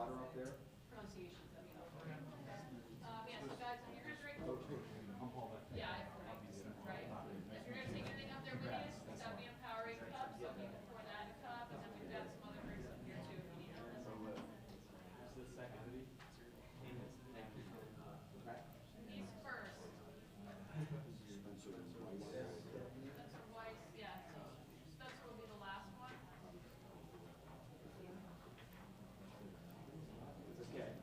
water up there? Pronunciations, I mean, yeah, so guys, if you're gonna drink, I'm Paul. yeah, right? If you're gonna take anything up there with you, it's gotta be a Powerade cup, so if you can pour that in a cup, and then we've got some other drinks up here too, if you need them. This is the second. He's first. Spencer Weiss, yeah, so Spencer will be the last one. It's okay.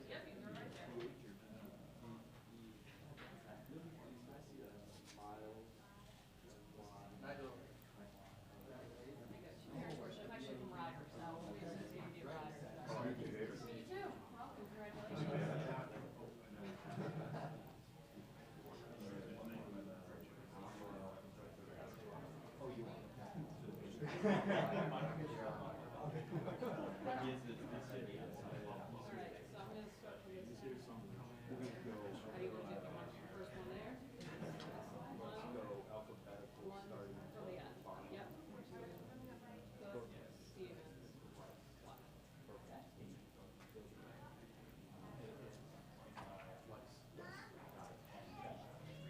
Yep, you can go right there. I'm actually from Rogers, so we'll be associated with Rogers. Me too. Well, congratulations. All right, so I'm gonna start from this end. How do you want to do it? You want the first one there? One from the end. Yep. Cook, Stevens, Watt. Okay.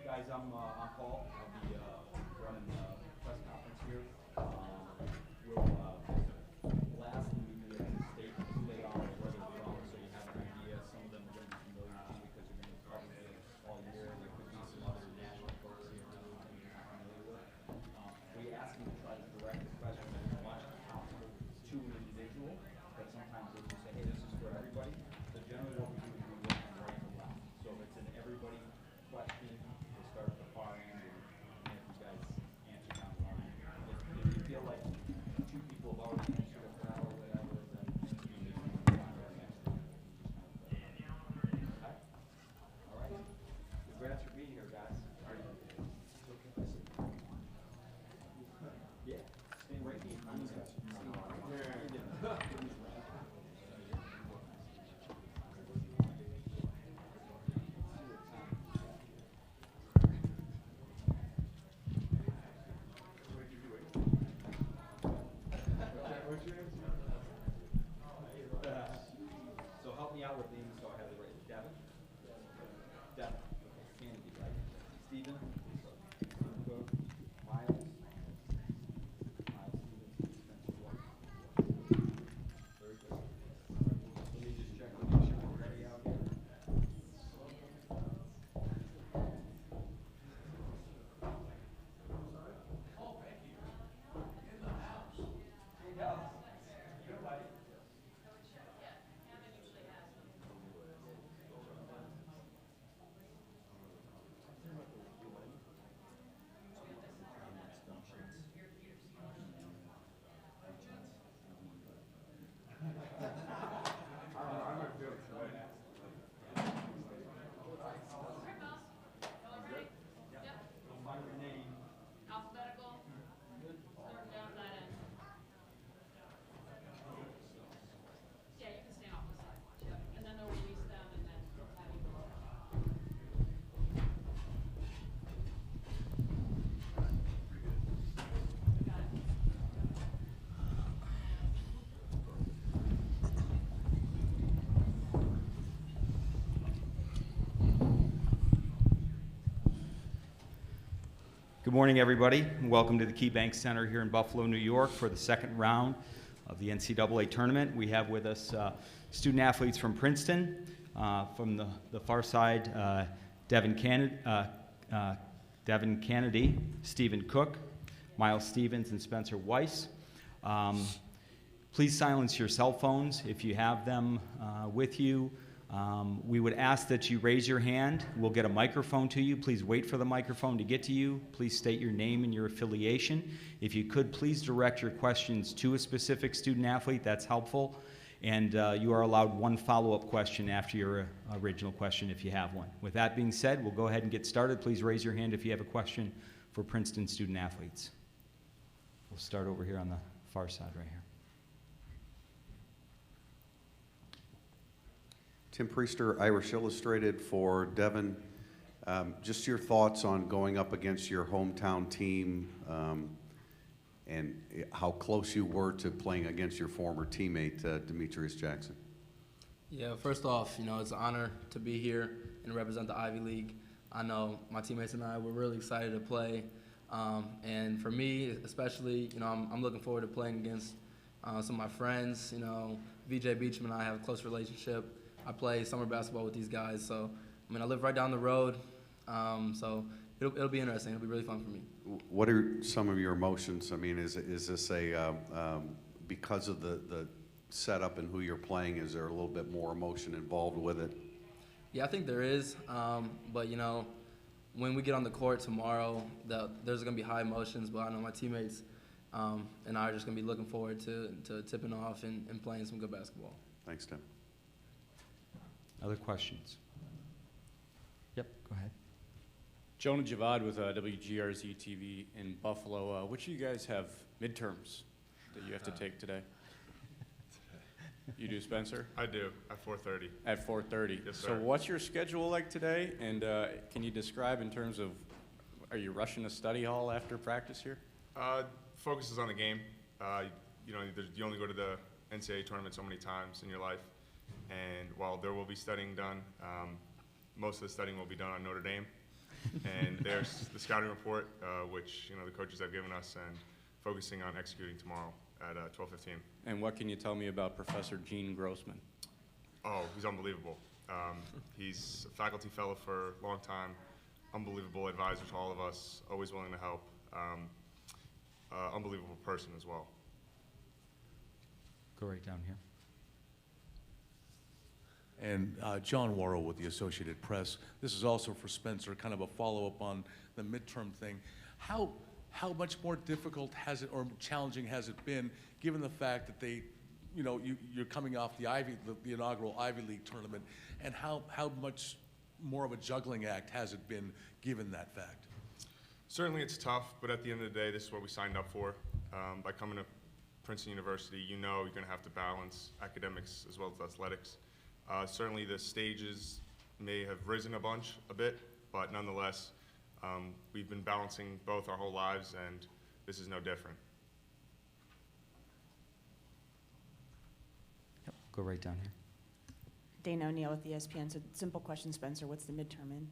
Guys, I'm Paul. I'll be running the press conference here. Lastly, we do the state play on where they're from, so you have an idea. Some of them are going to be familiar to you because you're going to cover it all year. There could be some other national folks here too that you're not familiar with. We ask you to try to direct the question as much as possible to an individual, but sometimes they just say, hey, this is for everybody. So generally what we do is we work on right and left. So if it's an everybody question, we'll start at the far end, and if you guys answer down the line. If you feel like two people have already answered it well or whatever, then you need to move on to the next one. Okay? All right. Congrats for being here, guys. All right. Yeah. Stay right here. So help me out with these so I have it right. Devin? Devin. Kennedy, right? Stephen? Cook? Miles? Miles Stevens, Spencer White. Very good. Let me just check to make sure we're ready out here. Oh, thank you. In the house. Yeah. Good, buddy. Find your name. Alphabetical. Starting down that end. Yeah, you can stand off the sidewalk. Yep. And then they'll release them and then they'll have you go. Got it. Good morning, everybody. Welcome to the KeyBank Center here in Buffalo, New York for the second round of the NCAA tournament. We have with us student athletes from Princeton. From the far side, Devin Kennedy, Stephen Cook, Miles Stevens, and Spencer Weiss. Please silence your cell phones if you have them with you. We would ask that you raise your hand. We'll get a microphone to you. Please wait for the microphone to get to you. Please state your name and your affiliation. If you could, please direct your questions to a specific student athlete. That's helpful. And you are allowed one follow-up question after your original question if you have one. With that being said, we'll go ahead and get started. Please raise your hand if you have a question for Princeton student athletes. We'll start over here on the far side right here. Tim Priester, Irish Illustrated for Devin. Just your thoughts on going up against your hometown team and how close you were to playing against your former teammate, Demetrius Jackson. Yeah, first off, it's an honor to be here and represent the Ivy League. I know my teammates and I were really excited to play. And for me, especially, I'm looking forward to playing against some of my friends. VJ Beacham and I have a close relationship. I play summer basketball with these guys. So, I live right down the road. So it'll be interesting. It'll be really fun for me. What are some of your emotions? I mean, is this because of the setup and who you're playing, is there a little bit more emotion involved with it? Yeah, I think there is. But, when we get on the court tomorrow, there's going to be high emotions. But I know my teammates and I are just going to be looking forward to tipping off and playing some good basketball. Thanks, Tim. Other questions? Yep, go ahead. Jonah Javad with WGRZ TV in Buffalo. Which of you guys have midterms that you have to take today? You do, Spencer? I do, at 4:30. At 4:30. Yes, So sir. what's your schedule like today? And can you describe in terms of, are you rushing to study hall after practice here? Focuses on the game. You only go to the NCAA tournament so many times in your life. And while there will be studying done, most of the studying will be done on Notre Dame. And there's the scouting report, which the coaches have given us, and focusing on executing tomorrow at 12:15. And what can you tell me about Professor Gene Grossman? Oh, he's unbelievable. He's a faculty fellow for a long time, unbelievable advisor to all of us, always willing to help. Unbelievable person as well. Go right down here. And John Worrell with the Associated Press. This is also for Spencer, kind of a follow-up on the midterm thing. How much more difficult has it, or challenging has it been, given the fact that you're coming off the inaugural Ivy League tournament, and how much more of a juggling act has it been, given that fact? Certainly it's tough, but at the end of the day, this is what we signed up for. By coming to Princeton University, you're going to have to balance academics as well as athletics. Certainly the stages may have risen a bit, but nonetheless, we've been balancing both our whole lives, and this is no different. Yep, go right down here. Dana O'Neill with ESPN. So simple question, Spencer. What's the midterm in?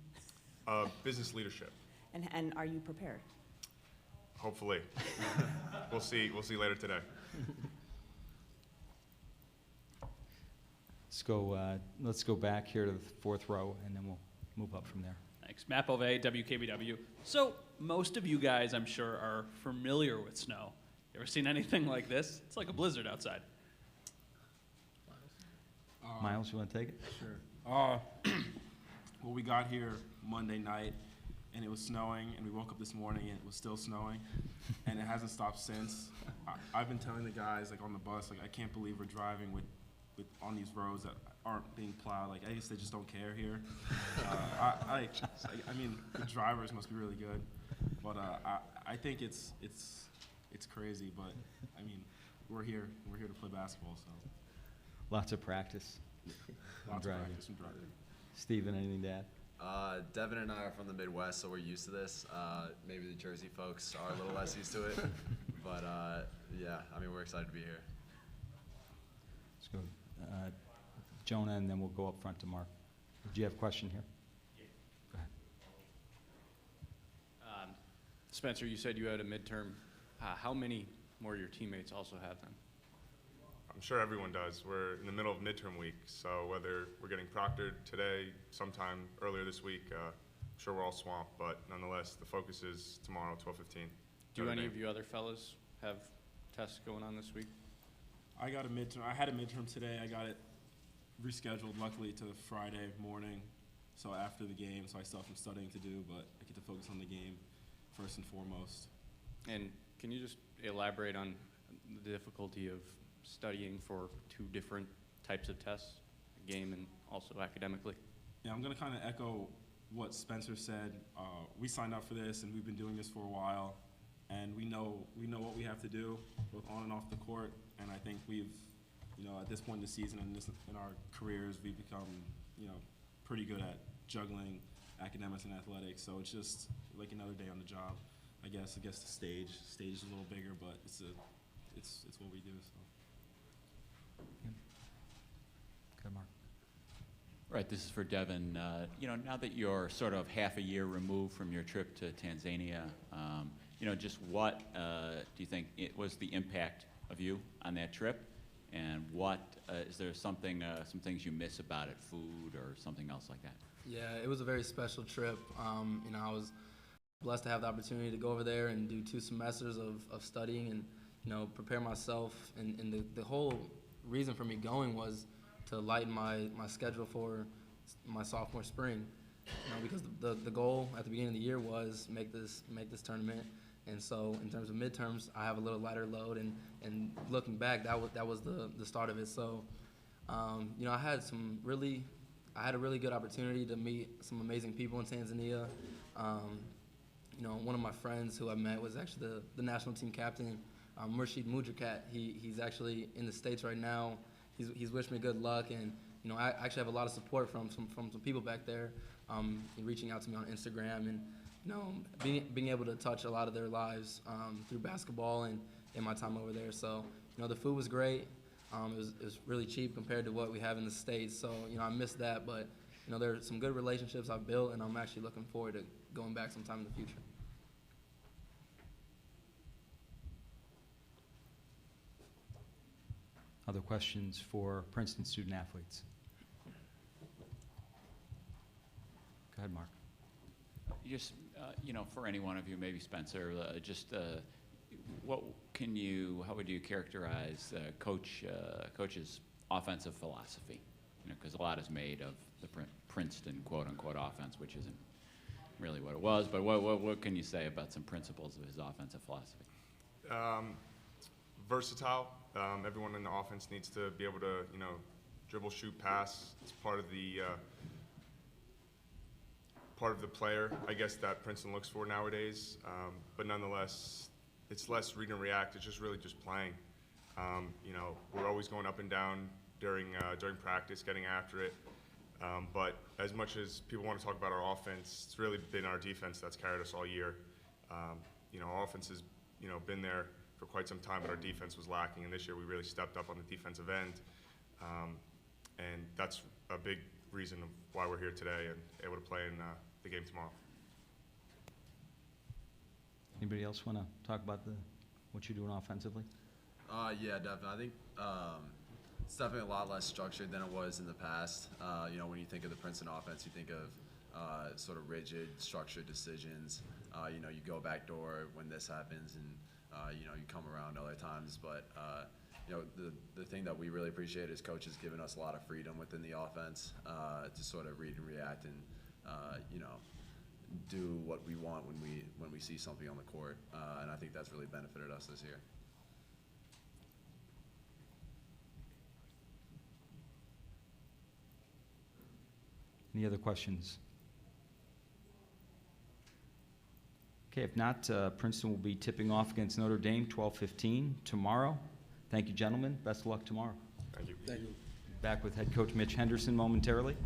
Business leadership, And are you prepared? hopefully. We'll see later today. Let's go back here to the fourth row, and then we'll move up from there. Thanks. Matt Bove, WKBW. So most of you guys, I'm sure, are familiar with snow. You ever seen anything like this? It's like a blizzard outside. Miles, you want to take it? Sure. Well, we got here Monday night, and it was snowing, and we woke up this morning, and it was still snowing, and it hasn't stopped since. I've been telling the guys, on the bus, I can't believe we're driving on these roads that aren't being plowed. I guess they just don't care here. I mean, the drivers must be really good, but I think it's crazy. But I mean, we're here to play basketball, so Lots of practice. lots of driving. practice and driving. Steven, anything to add? Devin and I are from the Midwest, so we're used to this. Maybe the Jersey folks are a little less used to it, but yeah, we're excited to be here. Let's go. Jonah, and then we'll go up front to Mark. Do you have a question here? Go ahead. Spencer, you said you had a midterm. How many more of your teammates also have them? I'm sure everyone does. We're in the middle of midterm week, so whether we're getting proctored today, sometime earlier this week, I'm sure we're all swamped, but nonetheless, the focus is tomorrow, 12:15. Do any of you other fellas have tests going on this week? I got a midterm. I had a midterm today. I got it rescheduled, luckily, to Friday morning, so after the game. So I still have some studying to do, but I get to focus on the game first and foremost. And can you just elaborate on the difficulty of studying for two different types of tests, game and also academically? Yeah, I'm going to kind of echo what Spencer said. We signed up for this, and we've been doing this for a while, and we know what we have to do, both on and off the court. And I think we've, at this point in the season and in our careers, we've become, pretty good at juggling academics and athletics. So it's just like another day on the job. I guess, against the stage. Stage is a little bigger, but it's what we do. So. Good, Mark. Right, this is for Devin. Now that you're sort of half a year removed from your trip to Tanzania, just what do you think it was the impact of you on that trip? And what is there some things you miss about it, food or something else like that? Yeah, it was a very special trip. I was blessed to have the opportunity to go over there and do 2 semesters of studying and, prepare myself. And the whole reason for me going was to lighten my schedule for my sophomore spring. Because the goal at the beginning of the year was make this tournament. And so in terms of midterms, I have a little lighter load. And looking back, that was the start of it. So, I had a really good opportunity to meet some amazing people in Tanzania. One of my friends who I met was actually the national team captain, Murshid Mudrakat. He's actually in the States right now. He's wished me good luck, and I actually have a lot of support from some people back there, reaching out to me on Instagram, and being able to touch a lot of their lives through basketball and in my time over there. So the food was great. It was really cheap compared to what we have in the States. So I missed that, but there are some good relationships I've built, and I'm actually looking forward to going back sometime in the future. Other questions for Princeton student athletes? Go ahead, Mark. Just, for any one of you, maybe Spencer, how would you characterize Coach's offensive philosophy? Because a lot is made of the Princeton quote-unquote offense, which isn't really what it was, but what can you say about some principles of his offensive philosophy? Versatile. Everyone in the offense needs to be able to, dribble, shoot, pass. It's part of the player, I guess, that Princeton looks for nowadays. But nonetheless, it's less read and react. It's just really just playing. We're always going up and down during practice, getting after it. But as much as people want to talk about our offense, it's really been our defense that's carried us all year. Our offense has, been there for quite some time, but our defense was lacking. And this year we really stepped up on the defensive end. And that's a big reason of why we're here today and able to play in the game tomorrow. Anybody else want to talk about what you're doing offensively? Yeah, definitely. I think it's definitely a lot less structured than it was in the past. When you think of the Princeton offense, you think of sort of rigid, structured decisions. You go backdoor when this happens, and you come around other times. But the thing that we really appreciate is Coach has given us a lot of freedom within the offense to sort of read and react and do what we want when we see something on the court. And I think that's really benefited us this year. Any other questions? Okay, if not, Princeton will be tipping off against Notre Dame 12:15 tomorrow. Thank you, gentlemen. Best of luck tomorrow. Thank you. Thank you. Back with head coach Mitch Henderson momentarily.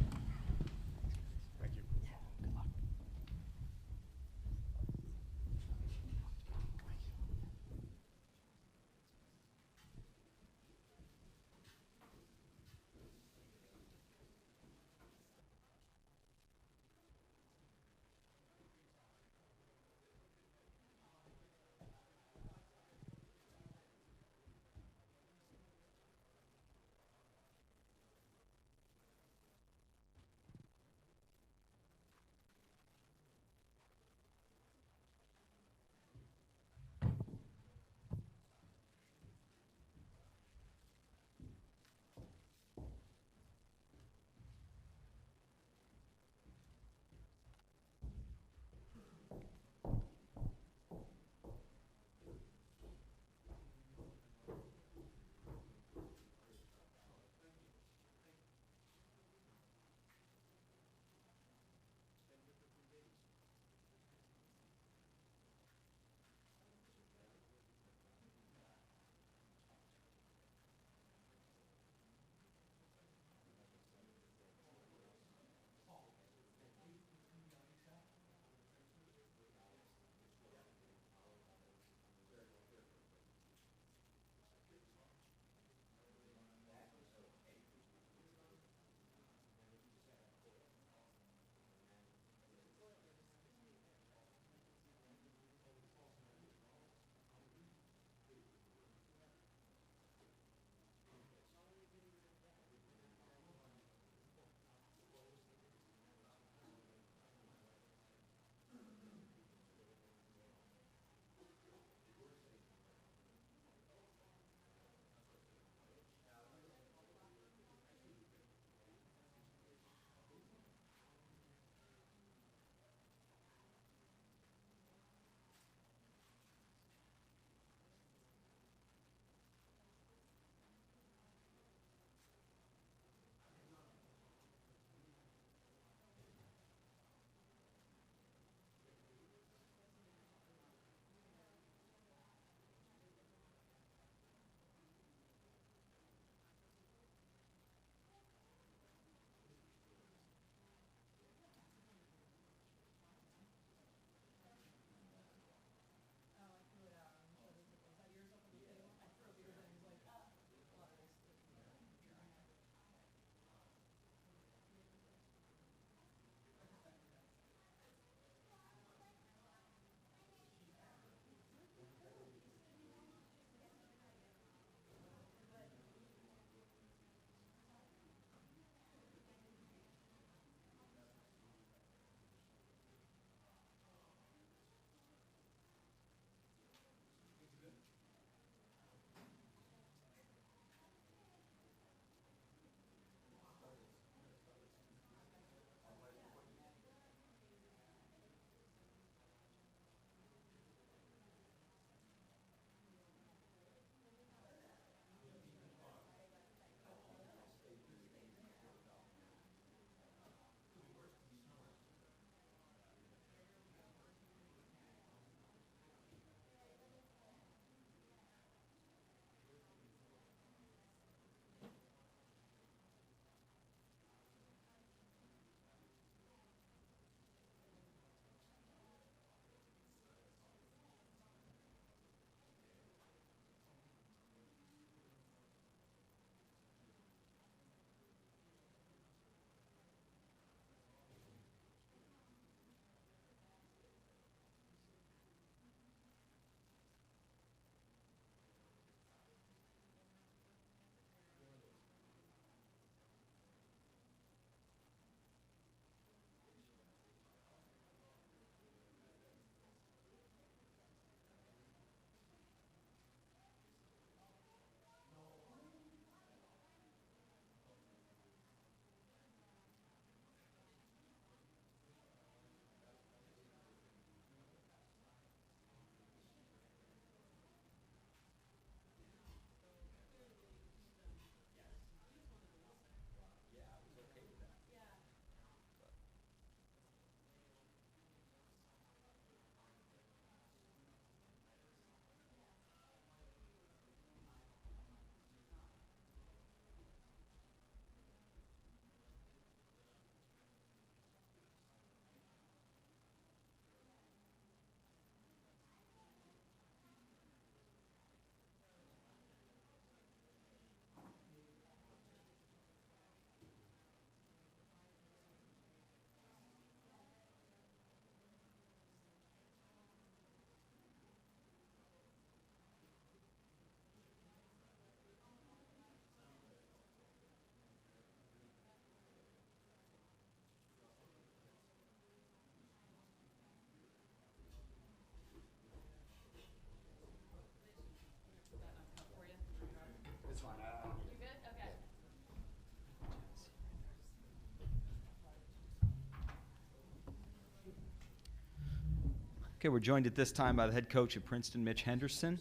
Okay, we're joined at this time by the head coach of Princeton, Mitch Henderson.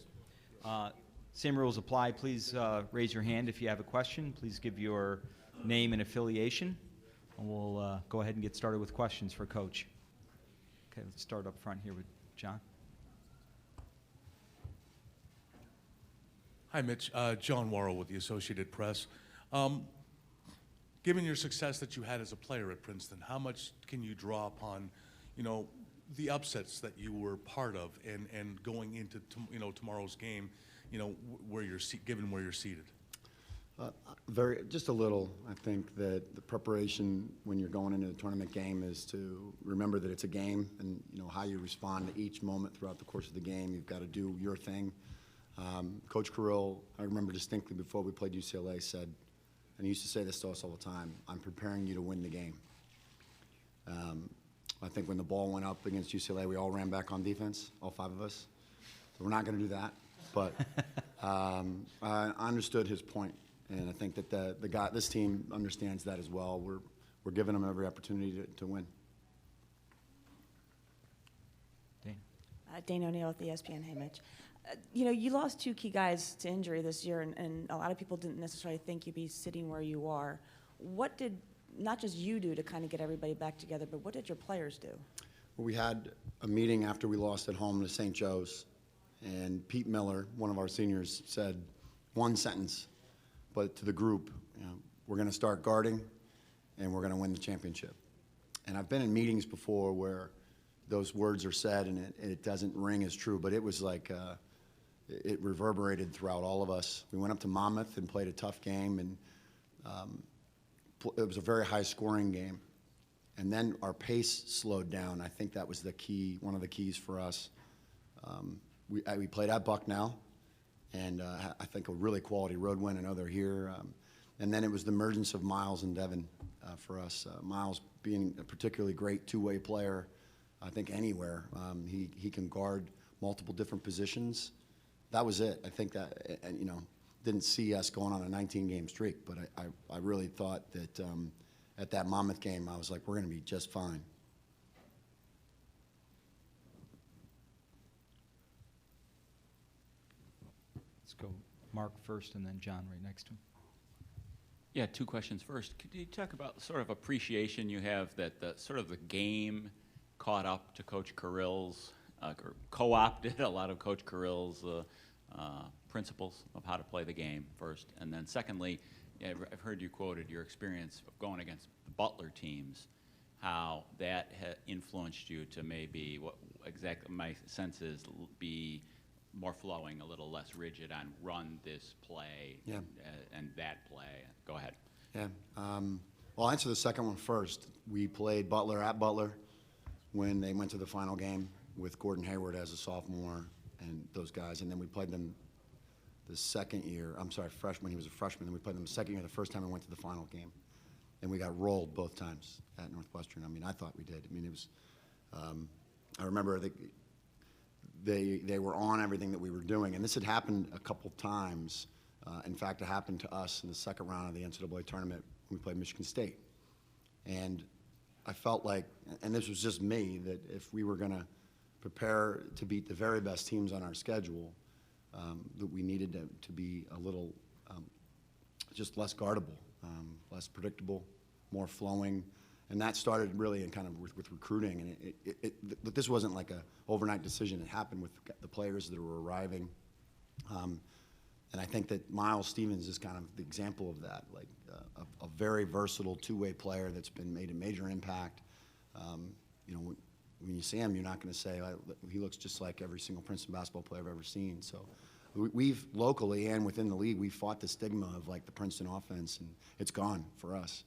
Same rules apply. Please raise your hand if you have a question. Please give your name and affiliation, and we'll go ahead and get started with questions for Coach. Okay, let's start up front here with John. Hi, Mitch. John Worrell with the Associated Press. Given your success that you had as a player at Princeton, how much can you draw upon, the upsets that you were part of, and going into tomorrow's game, where you're given where you're seated? Just a little. I think that the preparation when you're going into the tournament game is to remember that it's a game, and how you respond to each moment throughout the course of the game. You've got to do your thing. Coach Carrill, I remember distinctly before we played UCLA, said, and he used to say this to us all the time, "I'm preparing you to win the game." I think when the ball went up against UCLA, we all ran back on defense, all 5 of us. So we're not going to do that. But I understood his point, and I think that this team understands that as well. We're giving them every opportunity to win. Dane. Dane O'Neill with ESPN. Hey, Mitch. You lost 2 key guys to injury this year, and a lot of people didn't necessarily think you'd be sitting where you are. What did not just you do to kind of get everybody back together, but what did your players do? Well, we had a meeting after we lost at home to St. Joe's, and Pete Miller, one of our seniors, said one sentence, but to the group, we're going to start guarding, and we're going to win the championship. And I've been in meetings before where those words are said, and it doesn't ring as true, but it was like it reverberated throughout all of us. We went up to Monmouth and played a tough game, and it was a very high-scoring game. And then our pace slowed down. I think that was the key, one of the keys for us. We played at Bucknell, and I think a really quality road win. I know they're here. And then it was the emergence of Miles and Devin for us. Miles being a particularly great two-way player, I think anywhere. He can guard multiple different positions. That was it. I think that, didn't see us going on a 19-game streak, but I really thought that at that Monmouth game, I was like, we're going to be just fine. Let's go Mark first, and then John right next to him. Yeah, 2 questions. First, could you talk about the sort of appreciation you have that the game caught up to Coach Carrill's, or co-opted a lot of Coach Carrill's principles of how to play the game, first. And then secondly, I've heard you quoted your experience of going against the Butler teams, how that influenced you to maybe, what exactly my sense is, be more flowing, a little less rigid on run this play and that play. Go ahead. Yeah. Well, I'll answer the second one first. We played Butler at Butler when they went to the final game with Gordon Hayward as a sophomore and those guys, and then we played them the second year. I'm sorry, freshman. He was a freshman. Then we played them the second year, the first time we went to the final game, and we got rolled both times at Northwestern. I mean, I thought we did. I mean, it was. I remember they were on everything that we were doing, and this had happened a couple times. In fact, it happened to us in the second round of the NCAA tournament when we played Michigan State, and I felt like, and this was just me, that if we were going to prepare to beat the very best teams on our schedule, that we needed to be a little just less guardable, less predictable, more flowing. And that started really in kind of with recruiting. And but this wasn't like a overnight decision. It happened with the players that were arriving. And I think that Miles Stevens is kind of the example of that, like a very versatile two-way player that's made a major impact. When you see him, you're not going to say, he looks just like every single Princeton basketball player I've ever seen. So we've locally and within the league, we've fought the stigma of like the Princeton offense, and it's gone for us.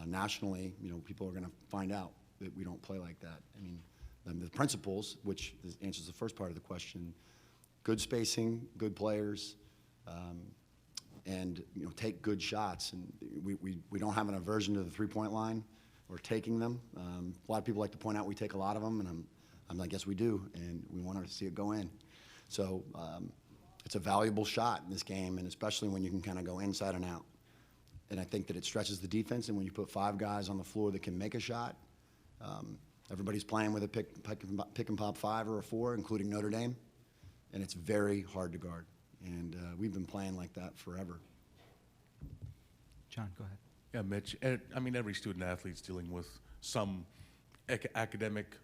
Nationally, people are going to find out that we don't play like that. I mean, the principles, which answers the first part of the question, good spacing, good players, and take good shots. And we don't have an aversion to the three-point line or taking them. A lot of people like to point out we take a lot of them, and I'm like, yes, we do, and we want to see it go in. So it's a valuable shot in this game, and especially when you can kind of go inside and out. And I think that it stretches the defense, and when you put 5 guys on the floor that can make a shot, Everybody's playing with a pick and pop 5 or a 4, including Notre Dame, and it's very hard to guard. And we've been playing like that forever. John, go ahead. Yeah, Mitch, I mean, every student athlete's dealing with some academic,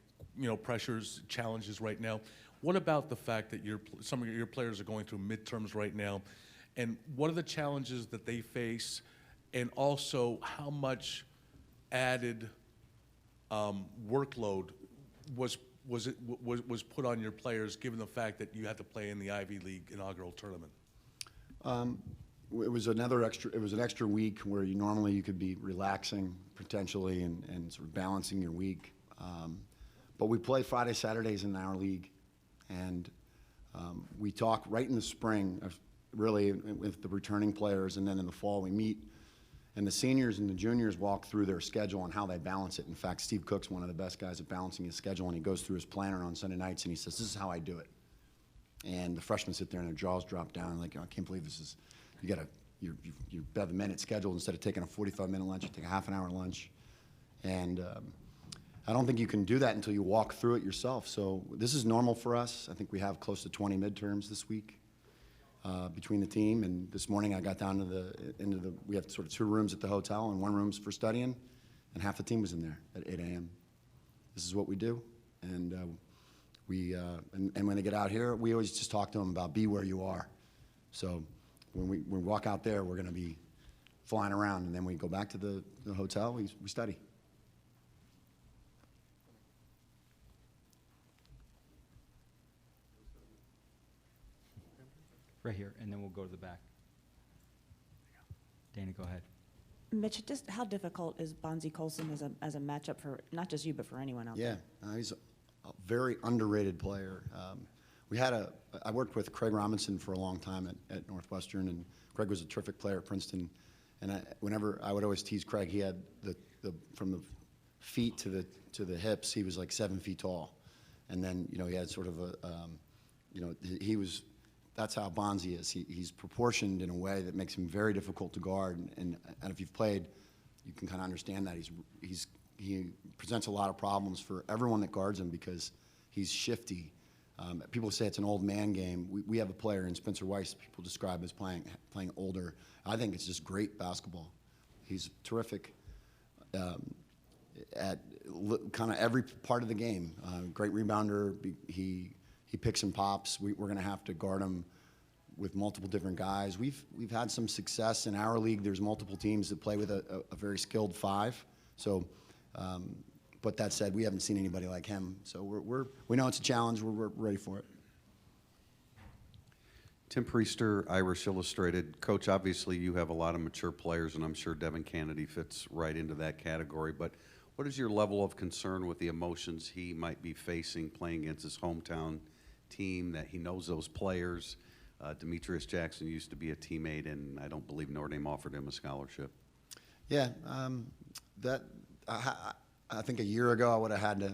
pressures, challenges right now. What about the fact that some of your players are going through midterms right now? And what are the challenges that they face? And also, how much added workload was put on your players, given the fact that you had to play in the Ivy League inaugural tournament? It was an extra week where normally you could be relaxing potentially and sort of balancing your week. But we play Friday, Saturdays in our league, and we talk right in the spring, really with the returning players, and then in the fall we meet, and the seniors and the juniors walk through their schedule and how they balance it. In fact, Steve Cook's one of the best guys at balancing his schedule, and he goes through his planner on Sunday nights and he says, "This is how I do it." And the freshmen sit there and their jaws drop down, like, "I can't believe this is." You have a minute scheduled instead of taking a 45-minute lunch. You take a half an hour lunch, and I don't think you can do that until you walk through it yourself. So this is normal for us. I think we have close to 20 midterms this week between the team. And this morning I got down to we have sort of 2 rooms at the hotel, and 1 room's for studying, and half the team was in there at 8 a.m. This is what we do, and and when they get out here, we always just talk to them about be where you are. So when we walk out there, we're going to be flying around, and then we go back to the hotel, we study. Right here, and then we'll go to the back. Dana, go ahead. Mitch, just how difficult is Bonzie Colson as a matchup for not just you, but for anyone out there? Yeah, he's a very underrated player. I worked with Craig Robinson for a long time at Northwestern, and Craig was a terrific player at Princeton. And whenever I would always tease Craig, he had from the feet to the hips, he was like 7 feet tall. And then he had sort of that's how Bonzie is. He's proportioned in a way that makes him very difficult to guard. And if you've played, you can kind of understand that he presents a lot of problems for everyone that guards him because he's shifty. People say it's an old man game. We have a player in Spencer Weiss people describe as playing older. I think it's just great basketball. He's terrific at kind of every part of the game. Great rebounder. He picks and pops. We're going to have to guard him with multiple different guys. We've had some success in our league. There's multiple teams that play with a very skilled 5. So. But that said, we haven't seen anybody like him. So we know it's a challenge. We're ready for it. Tim Priester, Irish Illustrated. Coach, obviously you have a lot of mature players, and I'm sure Devin Kennedy fits right into that category. But what is your level of concern with the emotions he might be facing playing against his hometown team, that he knows those players? Demetrius Jackson used to be a teammate, and I don't believe Notre Dame offered him a scholarship. Yeah, I think a year ago I would have had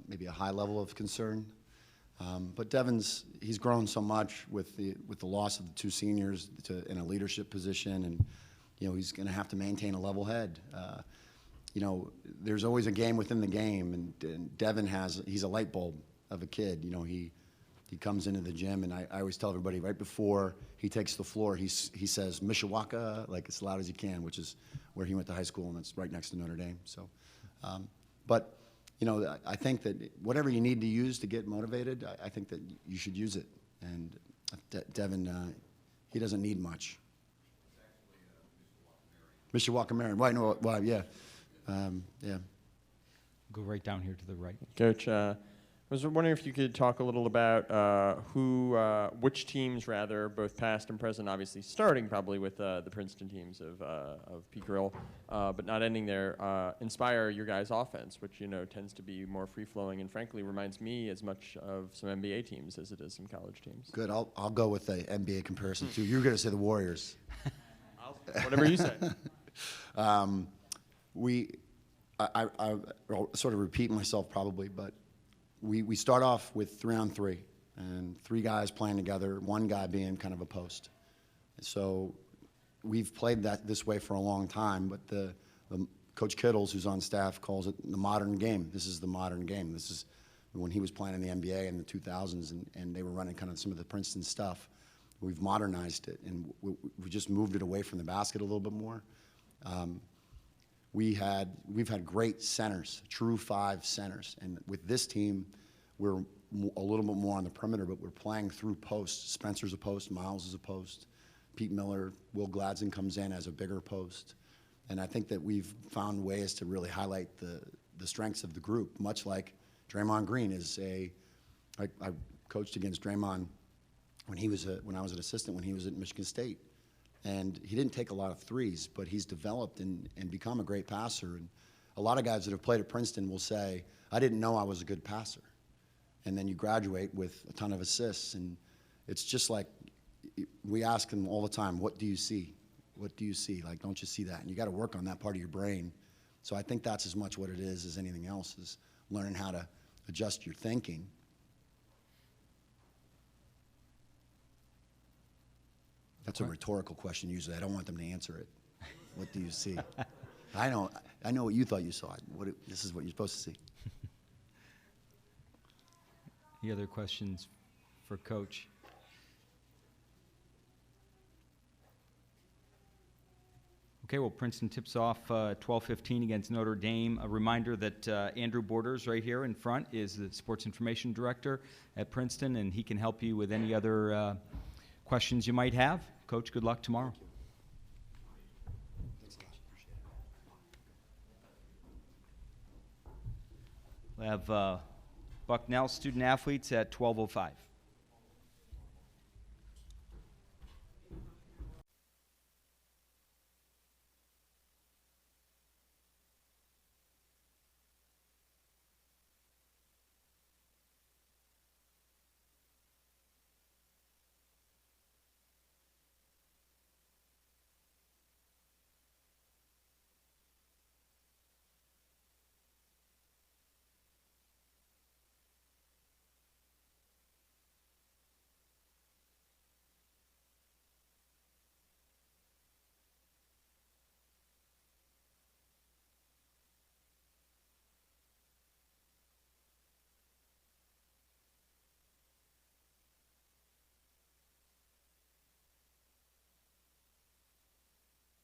maybe a high level of concern. But Devin's he's grown so much with the loss of the 2 seniors in a leadership position, and he's going to have to maintain a level head. There's always a game within the game, and Devin he's a light bulb of a kid. He comes into the gym, and I always tell everybody right before he takes the floor, he says Mishawaka like as loud as he can, which is where he went to high school, and it's right next to Notre Dame. So, but I think that whatever you need to use to get motivated, I think that you should use it. And Devin, he doesn't need much. Mishawaka Marion, right? No, well, yeah, yeah. Go right down here to the right. Coach, I was wondering if you could talk a little about which teams, rather, both past and present, obviously starting probably with the Princeton teams of Pete Grill, but not ending there, inspire your guys' offense, which tends to be more free-flowing and frankly reminds me as much of some NBA teams as it is some college teams. Good, I'll go with the NBA comparison too. You're going to say the Warriors. Whatever you say. I'll sort of repeat myself probably, but we start off with 3-on-3 and 3 guys playing together, 1 guy being kind of a post. So we've played this way for a long time, but the Coach Kittles, who's on staff, calls it the modern game. This is the modern game. This is when he was playing in the NBA in the 2000s, and they were running kind of some of the Princeton stuff. We've modernized it, and we just moved it away from the basket a little bit more. We've had great centers, true 5 centers, and with this team, we're a little bit more on the perimeter, but we're playing through posts. Spencer's a post, Miles is a post, Pete Miller, Will Gladson comes in as a bigger post, and I think that we've found ways to really highlight the strengths of the group, much like Draymond Green is I coached against Draymond when I was an assistant when he was at Michigan State. And he didn't take a lot of threes, but he's developed and become a great passer. And a lot of guys that have played at Princeton will say, I didn't know I was a good passer. And then you graduate with a ton of assists. And it's just like we ask them all the time, what do you see? What do you see? Like, don't you see that? And you got to work on that part of your brain. So I think that's as much what it is as anything else, is learning how to adjust your thinking. That's a rhetorical question usually. I don't want them to answer it. What do you see? I know what you thought you saw. This is what you're supposed to see. Any other questions for Coach? Okay, well, Princeton tips off 12:15 against Notre Dame. A reminder that Andrew Borders right here in front is the Sports Information Director at Princeton, and he can help you with any other questions you might have. Coach, good luck tomorrow. We'll have Bucknell student athletes at 12:05.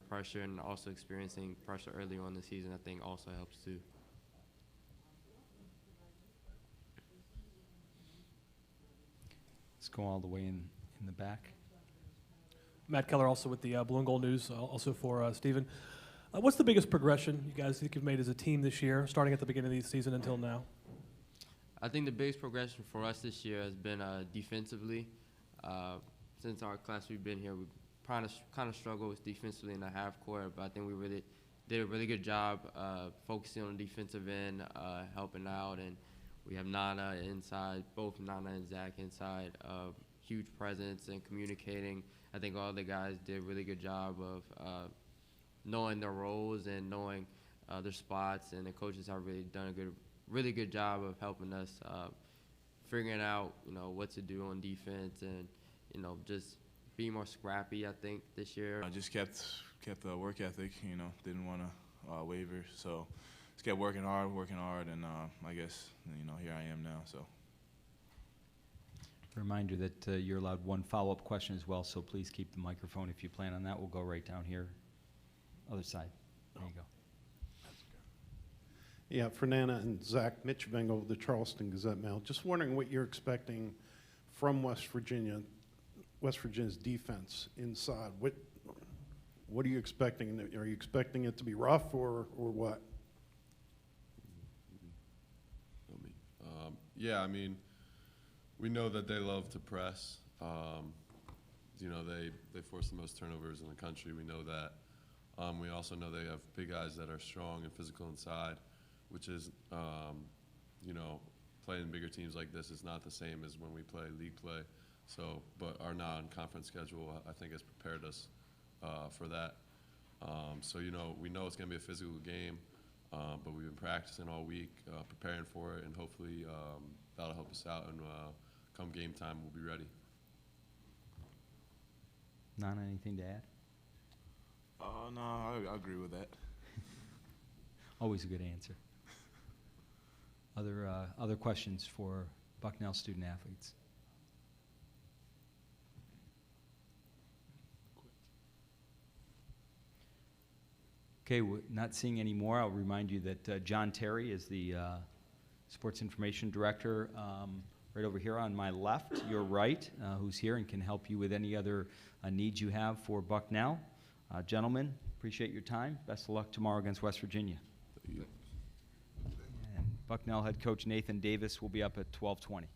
Pressure, and also experiencing pressure early on in the season, I think also helps too. Let's go all the way in the back. Matt Keller, also with the Blue and Gold News, also for Stephen. What's the biggest progression you guys think you've made as a team this year, starting at the beginning of the season until now? I think the biggest progression for us this year has been defensively. Since our class we've been here, we've kind of struggled defensively in the half court, but I think we really did a really good job focusing on the defensive end, helping out, and we have Nana inside, both Nana and Zach inside, huge presence and communicating. I think all the guys did a really good job of knowing their roles and knowing their spots, and the coaches have really done a really good job of helping us figuring out, what to do on defense and, just be more scrappy, I think, this year. I just kept the work ethic, didn't want to waver. So just kept working hard, and I guess, here I am now, so. Reminder that you're allowed one follow-up question as well, so please keep the microphone if you plan on that. We'll go right down here, other side. There you go. Yeah, for Nana and Zach, Mitch Vengel of the Charleston Gazette-Mail. Just wondering what you're expecting from West Virginia's defense inside. What are you expecting? Are you expecting it to be rough or what? Yeah, I mean, we know that they love to press. They force the most turnovers in the country. We know that. We also know they have big guys that are strong and physical inside, which is, playing bigger teams like this is not the same as when we play league play. So, but our non-conference schedule, I think, has prepared us for that. We know it's going to be a physical game, but we've been practicing all week, preparing for it, and hopefully that'll help us out, and come game time, we'll be ready. Nana, anything to add? No, I agree with that. Always a good answer. Other questions for Bucknell student athletes? Okay, not seeing any more. I'll remind you that John Terry is the Sports Information Director right over here on my left, your right, who's here and can help you with any other needs you have for Bucknell. Gentlemen, appreciate your time. Best of luck tomorrow against West Virginia. And Bucknell head coach Nathan Davis will be up at 12:20.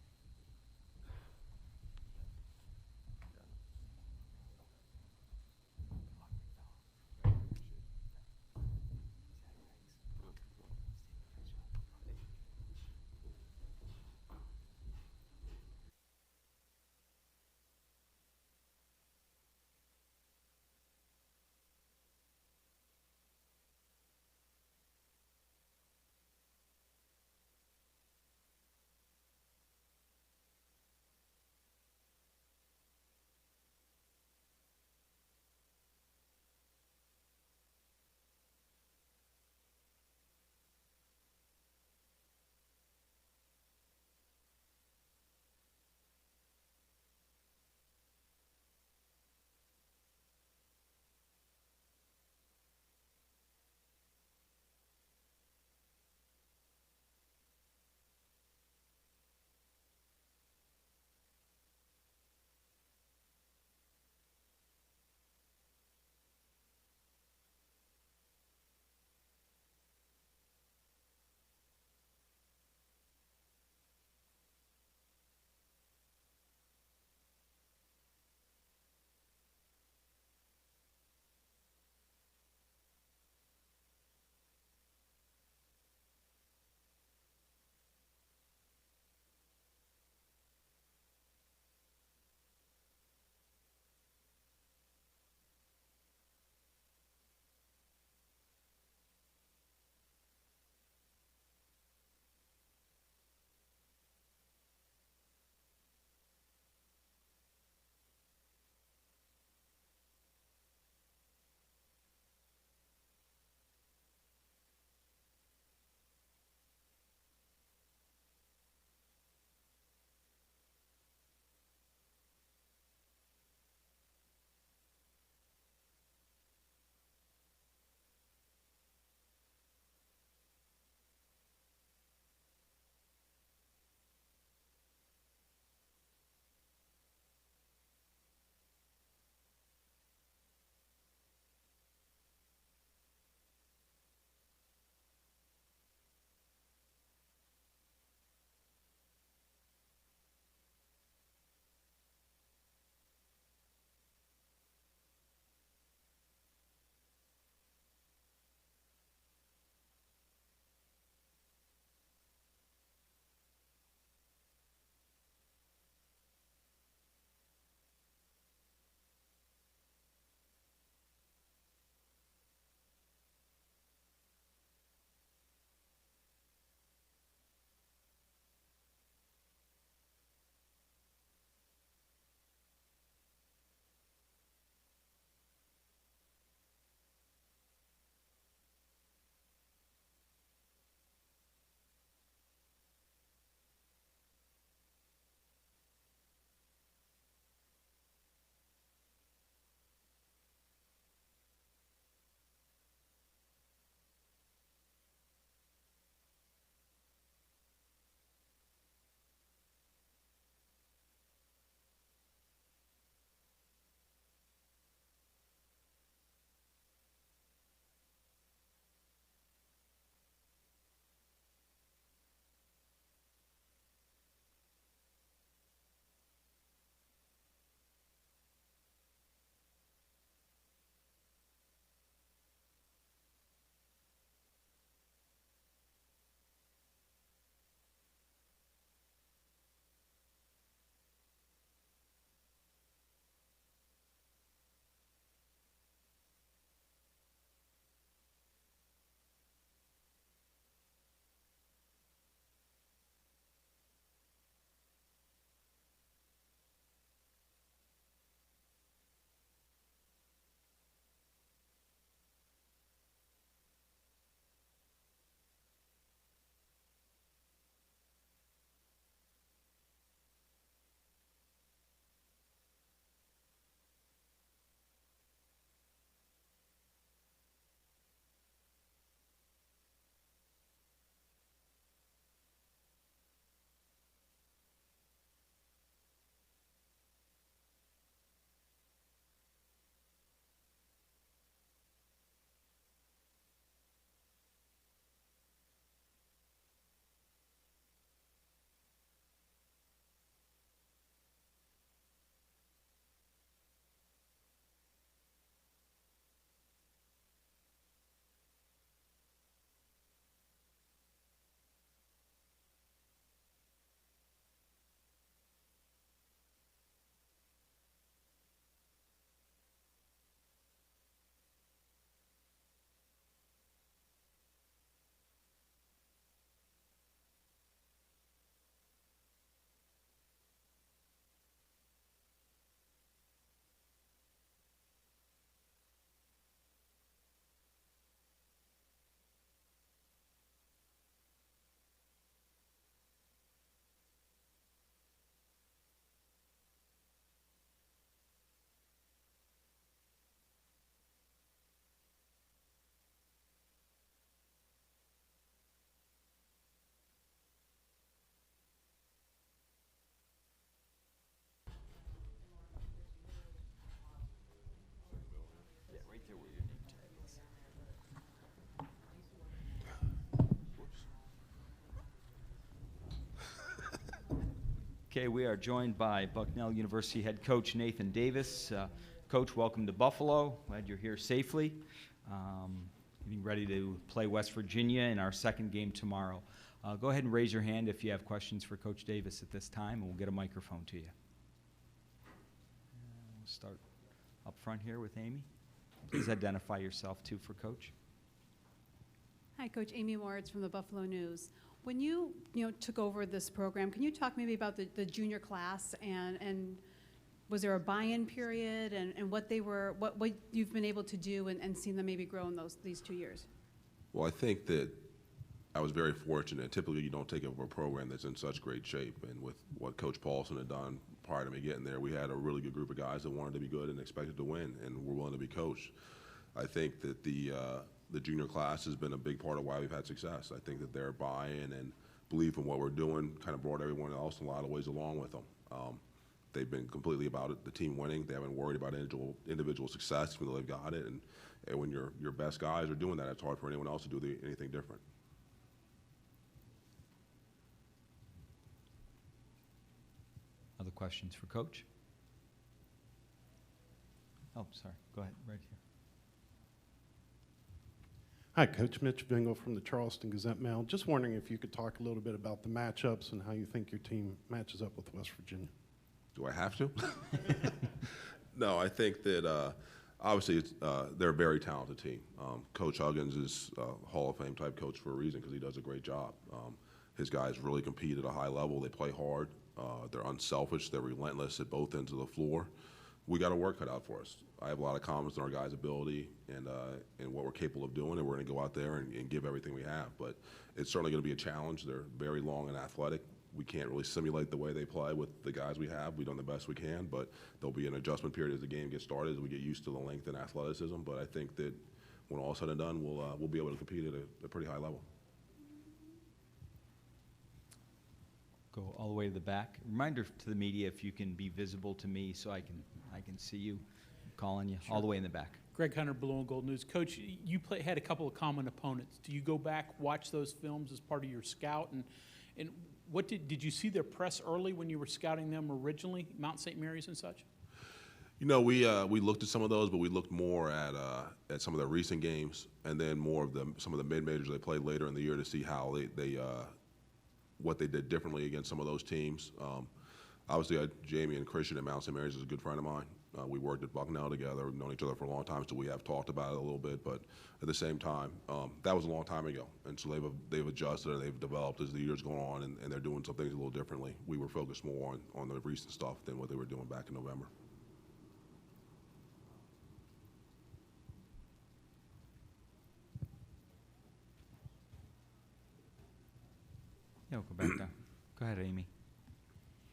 Okay, we are joined by Bucknell University head coach Nathan Davis. Coach, welcome to Buffalo. Glad you're here safely. Getting ready to play West Virginia in our second game tomorrow. Go ahead and raise your hand if you have questions for Coach Davis at this time, and we'll get a microphone to you. We'll start up front here with Amy. Please identify yourself, too, for Coach. Hi, Coach. Amy Moritz from the Buffalo News. When you took over this program, can you talk maybe about the junior class and was there a buy-in period and what you've been able to do and seen them maybe grow in these 2 years? Well, I think that I was very fortunate. Typically, you don't take over a program that's in such great shape, and with what Coach Paulson had done prior to me getting there, we had a really good group of guys that wanted to be good and expected to win, and were willing to be coached. I think that the junior class has been a big part of why we've had success. I think that their buy-in and belief in what we're doing kind of brought everyone else in a lot of ways along with them. They've been completely about it, the team winning. They haven't worried about individual success, even though they've got it. And when your best guys are doing that, it's hard for anyone else to do anything different. Other questions for Coach? Oh, sorry. Go ahead, right here. Hi, Coach. Mitch Bingle from the Charleston Gazette-Mail. Just wondering if you could talk a little bit about the matchups and how you think your team matches up with West Virginia. Do I have to? No, I think that obviously they're a very talented team. Coach Huggins is a Hall of Fame type coach for a reason because he does a great job. His guys really compete at a high level. They play hard. They're unselfish. They're relentless at both ends of the floor. We got a work cut out for us. I have a lot of confidence in our guys' ability and what we're capable of doing, and we're going to go out there and give everything we have. But it's certainly going to be a challenge. They're very long and athletic. We can't really simulate the way they play with the guys we have. We've done the best we can, but there'll be an adjustment period as the game gets started, as we get used to the length and athleticism. But I think that when all is said and done, we'll be able to compete at a pretty high level. Go all the way to the back. Reminder to the media if you can be visible to me so I can see you. I'm calling you all the way in the back. Greg Hunter, Blue and Gold News. Coach, you had a couple of common opponents. Do you go back, watch those films as part of your scout? And what did you see their press early when you were scouting them originally, Mount St. Mary's and such? You know, we looked at some of those, but we looked more at some of their recent games, and then more of some of the mid-majors they played later in the year to see how they what they did differently against some of those teams. Obviously, Jamie and Christian at Mount St. Mary's is a good friend of mine. We worked at Bucknell together. We've known each other for a long time, so we have talked about it a little bit. But at the same time, that was a long time ago, and so they've adjusted and they've developed as the years go on, and they're doing some things a little differently. We were focused more on the recent stuff than what they were doing back in November. Yeah, we'll go back down. Go ahead, Amy.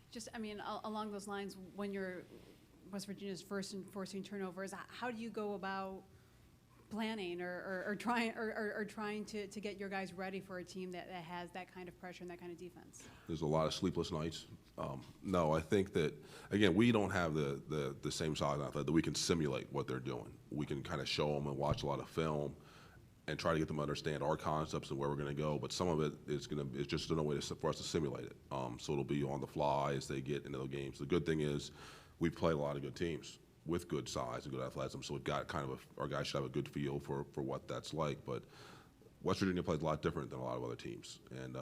Just, I mean, along those lines, when you're West Virginia's first enforcing turnovers, how do you go about planning or trying to get your guys ready for a team that has that kind of pressure and that kind of defense? There's a lot of sleepless nights. No, I think that, again, we don't have the same size athlete that we can simulate what they're doing. We can kind of show them and watch a lot of film and try to get them to understand our concepts and where we're going to go. But some of it is just no way for us to simulate it. So it'll be on the fly as they get into the games. The good thing is we've played a lot of good teams with good size and good athleticism. So we've got kind of our guys should have a good feel for what that's like. But West Virginia plays a lot different than a lot of other teams. And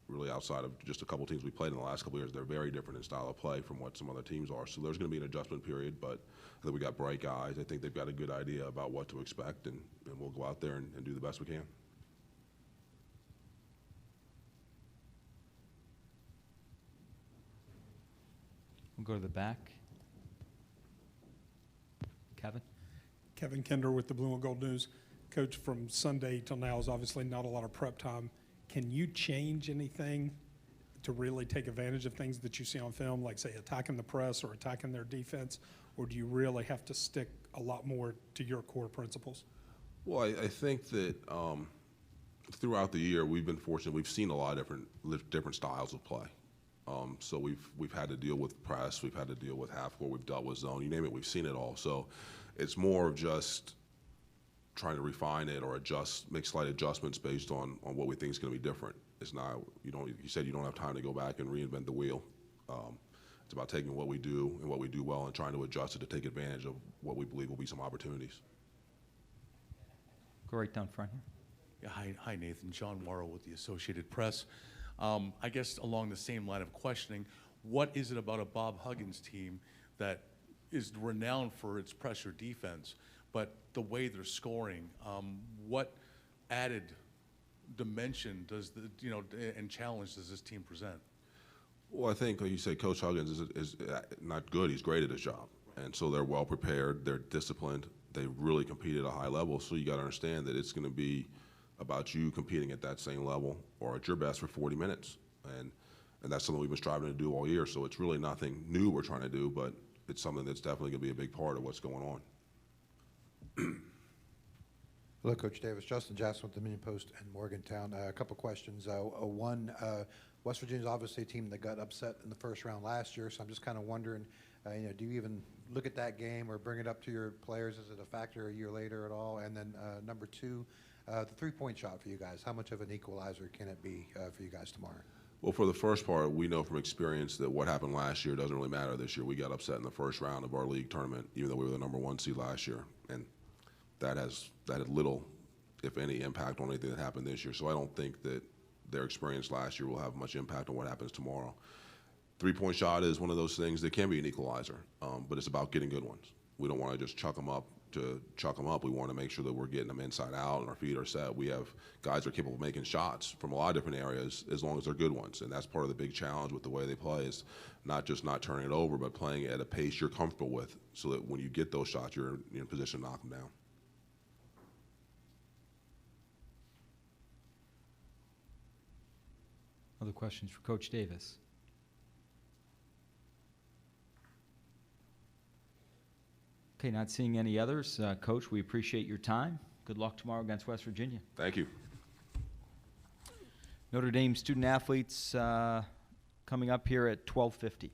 really outside of just a couple teams we played in the last couple of years, they're very different in style of play from what some other teams are. So there's going to be an adjustment period, but I think we got bright guys. I think they've got a good idea about what to expect, and we'll go out there and do the best we can. We'll go to the back. Kevin? Kevin Kinder with the Blue and Gold News. Coach, from Sunday till now is obviously not a lot of prep time. Can you change anything to really take advantage of things that you see on film, like, say, attacking the press or attacking their defense, or do you really have to stick a lot more to your core principles? Well, I think that throughout the year we've been fortunate. We've seen a lot of different styles of play. So we've had to deal with press, we've had to deal with half court, we've dealt with zone, you name it, we've seen it all. So it's more of just trying to refine it or make slight adjustments based on what we think is going to be different. It's not, you said you don't have time to go back and reinvent the wheel. It's about taking what we do and what we do well and trying to adjust it to take advantage of what we believe will be some opportunities. Go right down front here. Yeah, hi, Nathan. John Morrow with the Associated Press. I guess along the same line of questioning, what is it about a Bob Huggins team that is renowned for its pressure defense, but the way they're scoring, what added dimension does and challenge does this team present? Well, I think, like you say, Coach Huggins is not good. He's great at his job. And so they're well prepared. They're disciplined. They really compete at a high level. So you got to understand that it's going to be about you competing at that same level or at your best for 40 minutes. And that's something we've been striving to do all year. So it's really nothing new we're trying to do, but it's something that's definitely going to be a big part of what's going on. Hello, Coach Davis. Justin Jackson with the Dominion Post and Morgantown. A couple questions. One, West Virginia's obviously a team that got upset in the first round last year, so I'm just kind of wondering, do you even look at that game or bring it up to your players? Is it a factor a year later at all? And then number two, the three-point shot for you guys. How much of an equalizer can it be for you guys tomorrow? Well, for the first part, we know from experience that what happened last year doesn't really matter this year. We got upset in the first round of our league tournament, even though we were the #1 seed last year, and that had little, if any, impact on anything that happened this year. So I don't think that their experience last year will have much impact on what happens tomorrow. Three-point shot is one of those things that can be an equalizer, but it's about getting good ones. We don't want to just chuck them up to chuck them up. We want to make sure that we're getting them inside out and our feet are set. We have guys that are capable of making shots from a lot of different areas as long as they're good ones, and that's part of the big challenge with the way they play is not just not turning it over, but playing at a pace you're comfortable with so that when you get those shots, you're in a position to knock them down. Other questions for Coach Davis? Okay, not seeing any others. Coach, we appreciate your time. Good luck tomorrow against West Virginia. Thank you. Notre Dame student athletes coming up here at 12:50.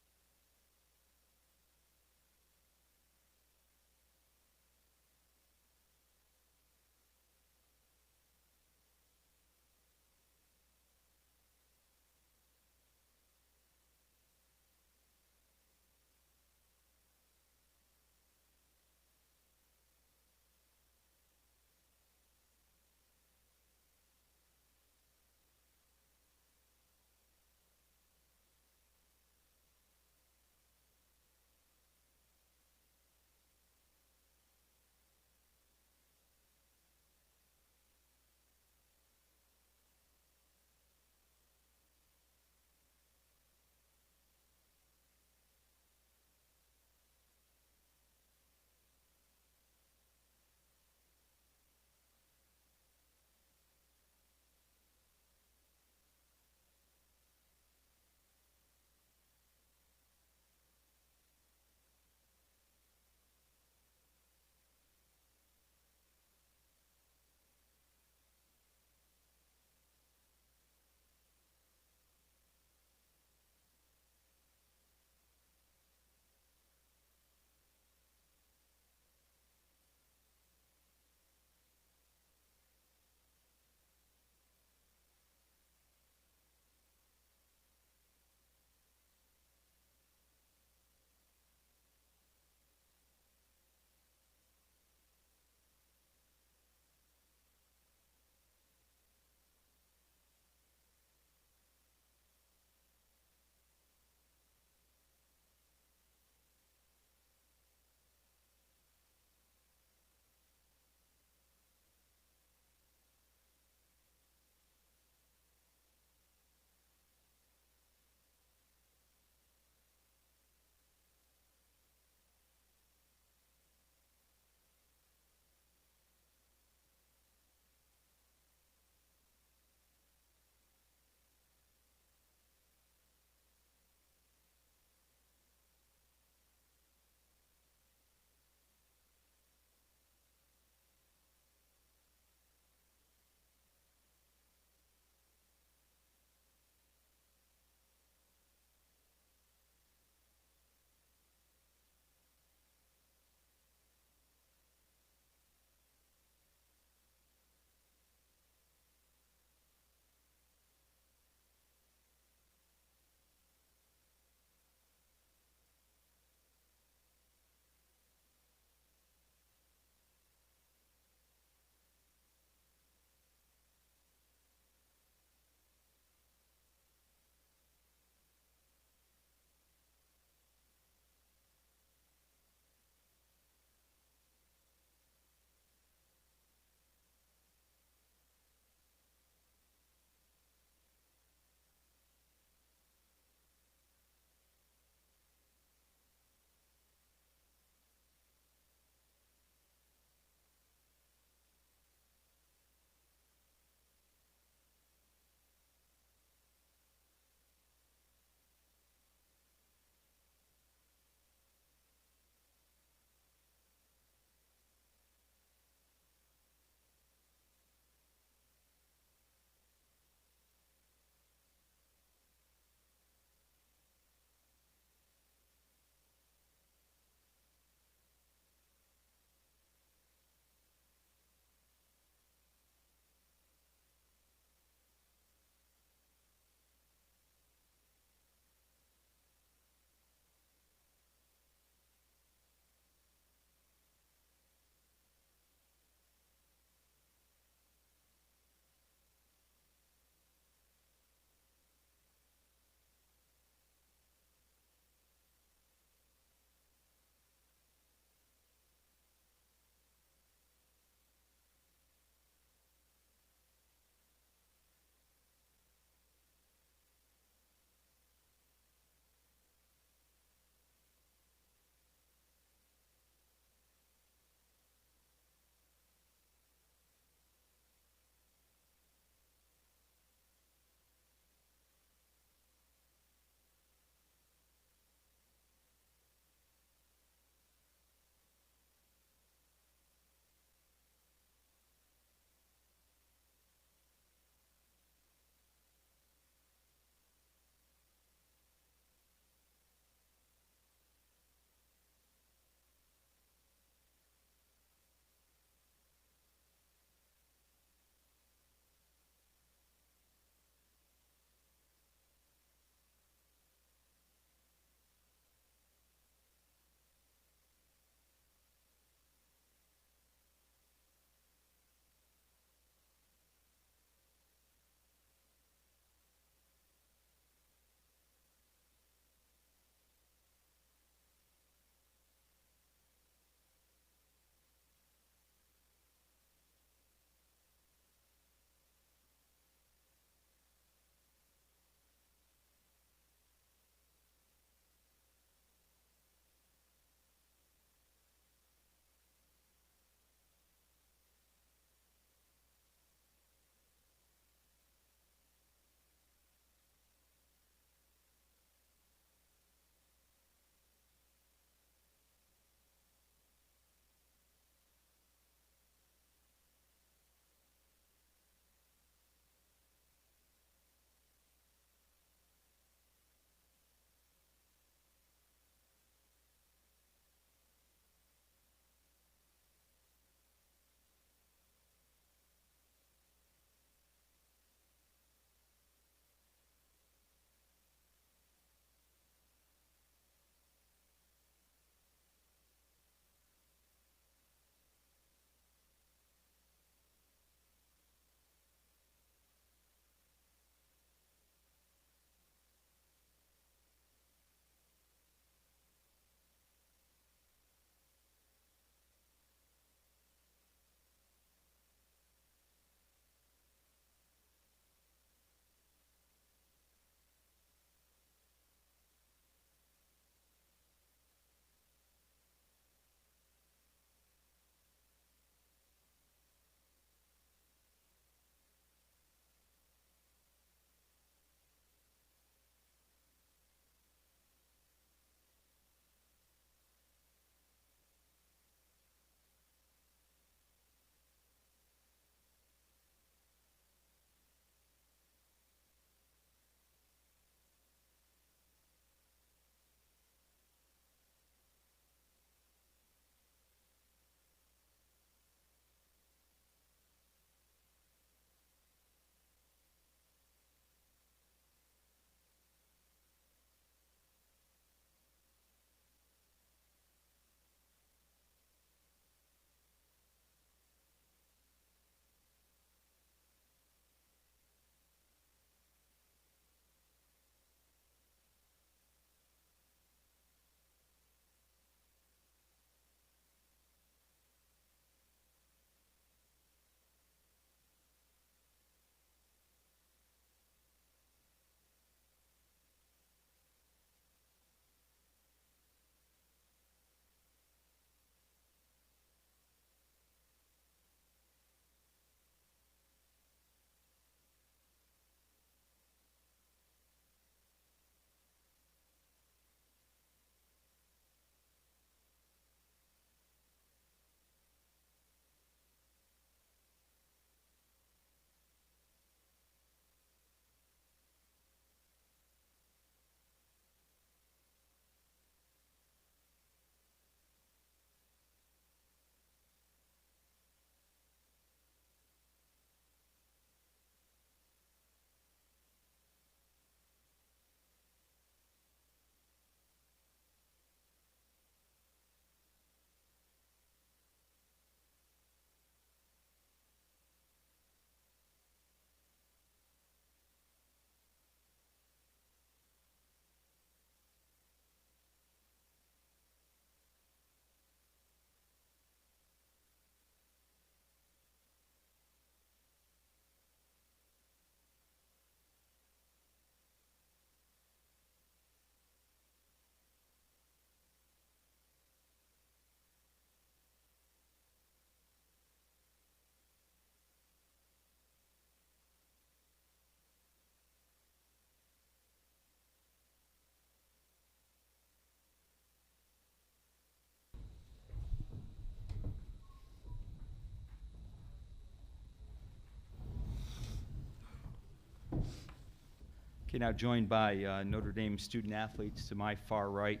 Okay, now joined by Notre Dame student athletes to my far right,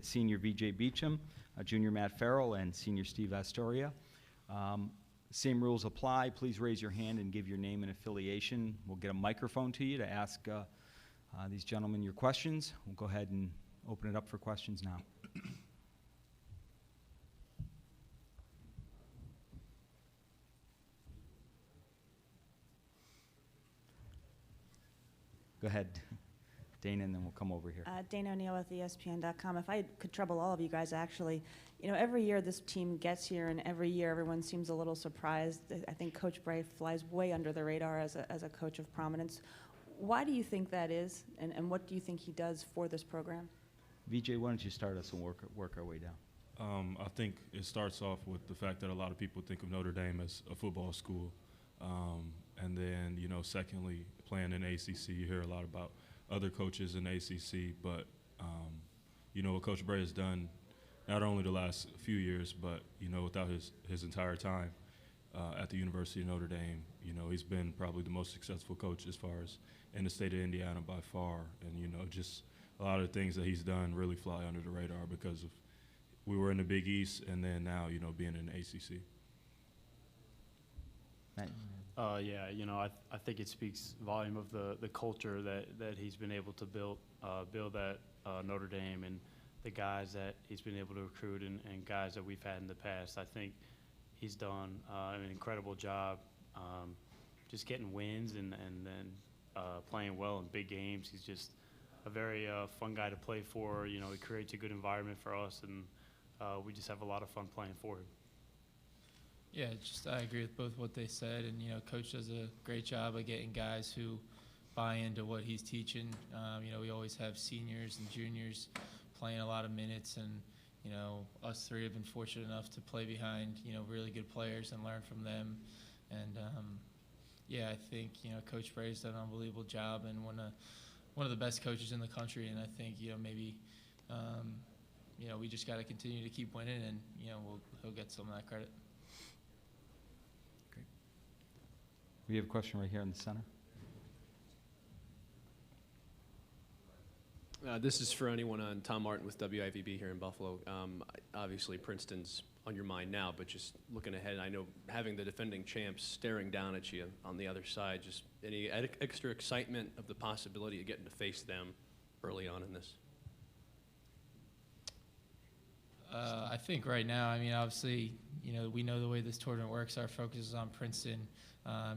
senior VJ Beecham, junior Matt Farrell, and senior Steve Astoria. Same rules apply. Please raise your hand and give your name and affiliation. We'll get a microphone to you to ask these gentlemen your questions. We'll go ahead and open it up for questions now. Go ahead, Dana, and then we'll come over here. Dana O'Neill with ESPN.com. If I could trouble all of you guys, actually, you know, every year this team gets here, and every year everyone seems a little surprised. I think Coach Bray flies way under the radar as a coach of prominence. Why do you think that is, and what do you think he does for this program? VJ, why don't you start us and work our way down? I think it starts off with the fact that a lot of people think of Notre Dame as a football school. And then, you know, secondly, playing in ACC, you hear a lot about other coaches in ACC, but, you know, what Coach Bray has done, not only the last few years, but, you know, without his entire time at the University of Notre Dame, you know, he's been probably the most successful coach as far as in the state of Indiana by far. And, you know, just a lot of the things that he's done really fly under the radar because of we were in the Big East and then now, you know, being in the ACC. Yeah, you know, I think it speaks volume of the culture that he's been able to build at Notre Dame and the guys that he's been able to recruit and guys that we've had in the past. I think he's done an incredible job just getting wins and then playing well in big games. He's just a very fun guy to play for. You know, he creates a good environment for us, and we just have a lot of fun playing for him. Yeah, just I agree with both what they said, and you know, Coach does a great job of getting guys who buy into what he's teaching. You know, we always have seniors and juniors playing a lot of minutes, and you know, us three have been fortunate enough to play behind really good players and learn from them. And yeah, I think Coach Bray's done an unbelievable job and one of the best coaches in the country. And I think maybe we just got to continue to keep winning, and he'll get some of that credit. We have a question right here in the center. This is for anyone on Tom Martin with WIVB here in Buffalo. Obviously, Princeton's on your mind now, but just looking ahead, I know having the defending champs staring down at you on the other side, just any extra excitement of the possibility of getting to face them early on in this? I think right now, I mean, obviously, we know the way this tournament works. Our focus is on Princeton.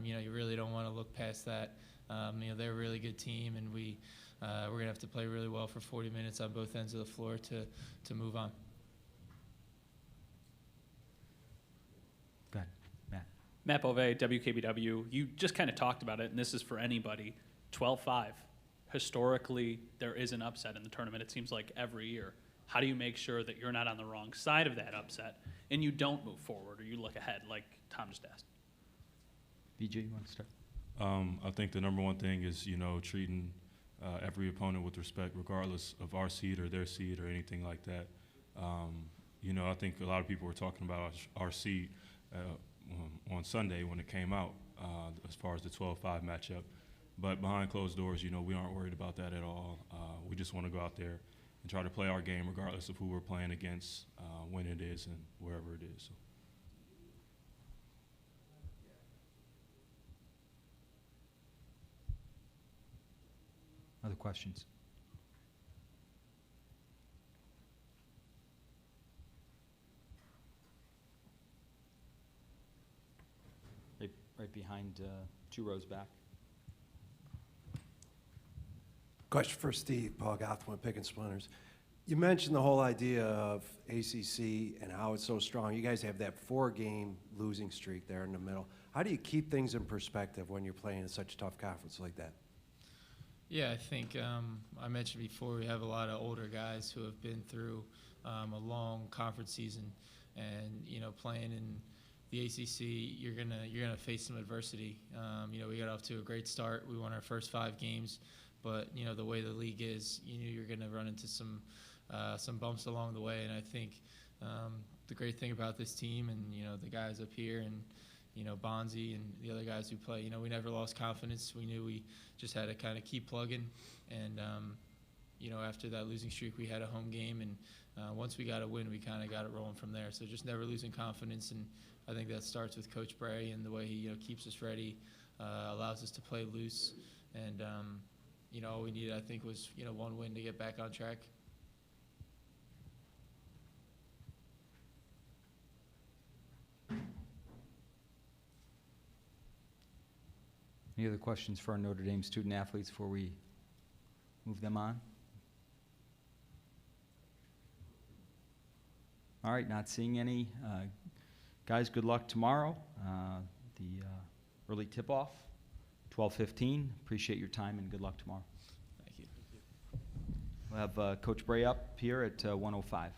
You really don't want to look past that. They're a really good team, and we're going to have to play really well for 40 minutes on both ends of the floor to move on. Go ahead, Matt. Matt Bove, WKBW. You just kind of talked about it, and this is for anybody. 12-5. Historically, there is an upset in the tournament, it seems like every year. How do you make sure that you're not on the wrong side of that upset and you don't move forward or you look ahead, like Tom just asked? VJ, you want to start? I think the number one thing is, treating every opponent with respect, regardless of our seed or their seed or anything like that. I think a lot of people were talking about our seed on Sunday when it came out as far as the 12-5 matchup. But behind closed doors, we aren't worried about that at all. We just want to go out there and try to play our game regardless of who we're playing against, when it is, and wherever it is. So. Other questions? Right behind, 2 rows back. Question for Steve, Paul Gotham, Pick and Splinters. You mentioned the whole idea of ACC and how it's so strong. You guys have that 4-game losing streak there in the middle. How do you keep things in perspective when you're playing in such a tough conference like that? Yeah, I think I mentioned before we have a lot of older guys who have been through a long conference season, and playing in the ACC, you're gonna face some adversity. We got off to a great start. We won our first 5 games, but the way the league is, you're gonna run into some bumps along the way. And I think the great thing about this team and the guys up here and Bonzi and the other guys who play, we never lost confidence. We knew we just had to kind of keep plugging. And, after that losing streak, we had a home game. And once we got a win, we kind of got it rolling from there. So just never losing confidence. And I think that starts with Coach Bray and the way he, keeps us ready, allows us to play loose. And, all we needed, I think, was, one win to get back on track. Any other questions for our Notre Dame student athletes before we move them on? All right, not seeing any. Guys, good luck tomorrow. The early tip-off, 12:15. Appreciate your time and good luck tomorrow. Thank you. We'll have Coach Bray up here at 1:05.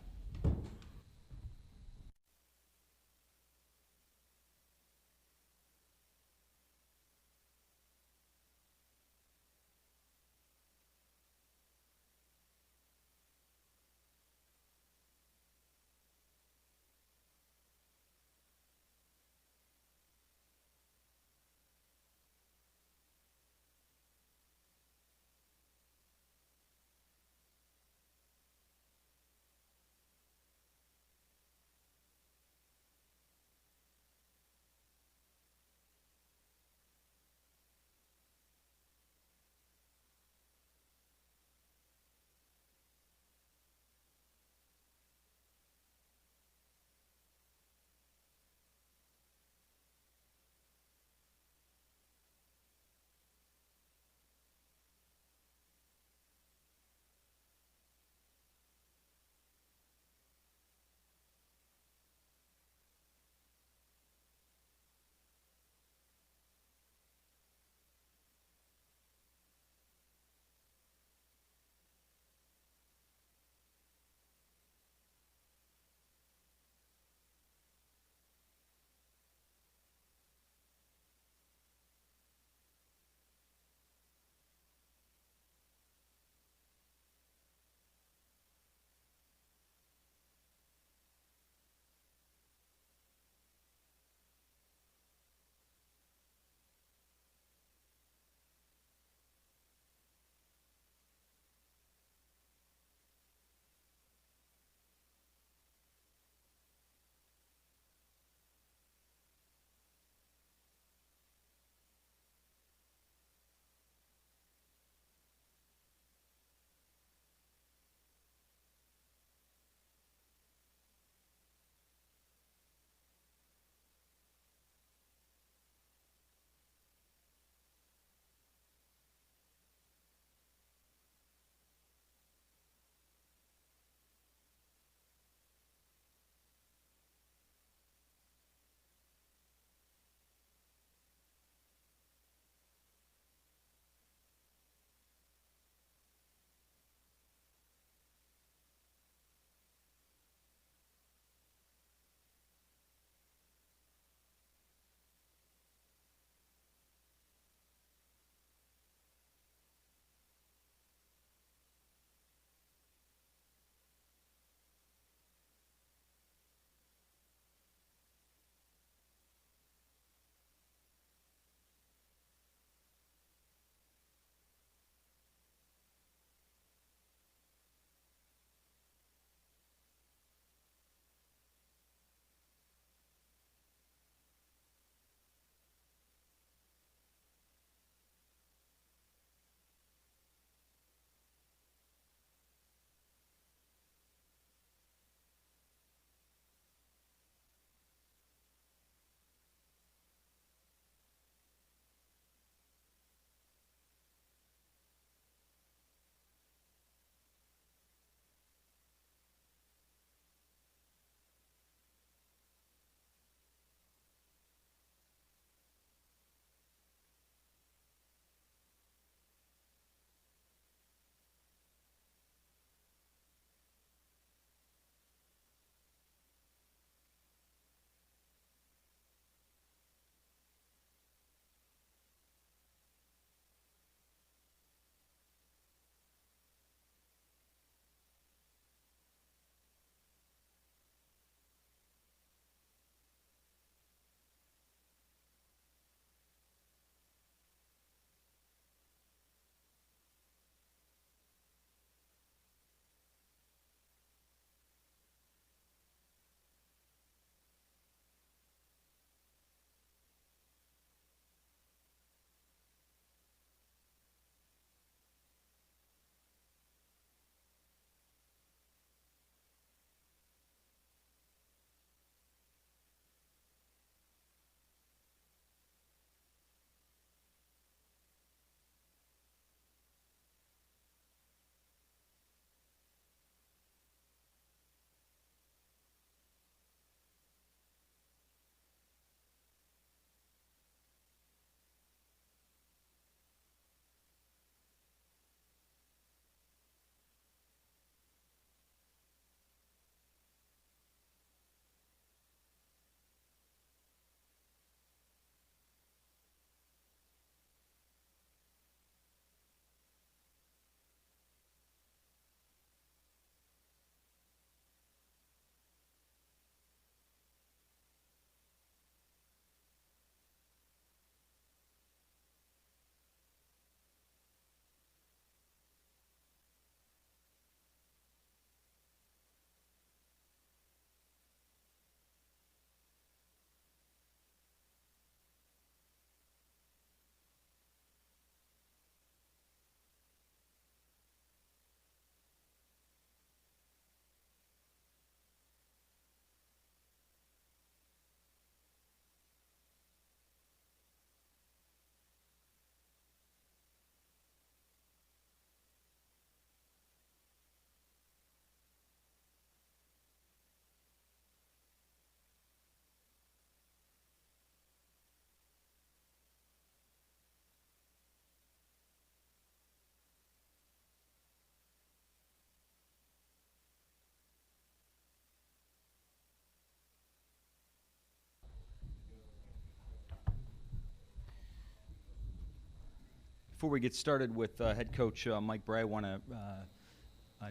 Before we get started with head coach Mike Bray, I want to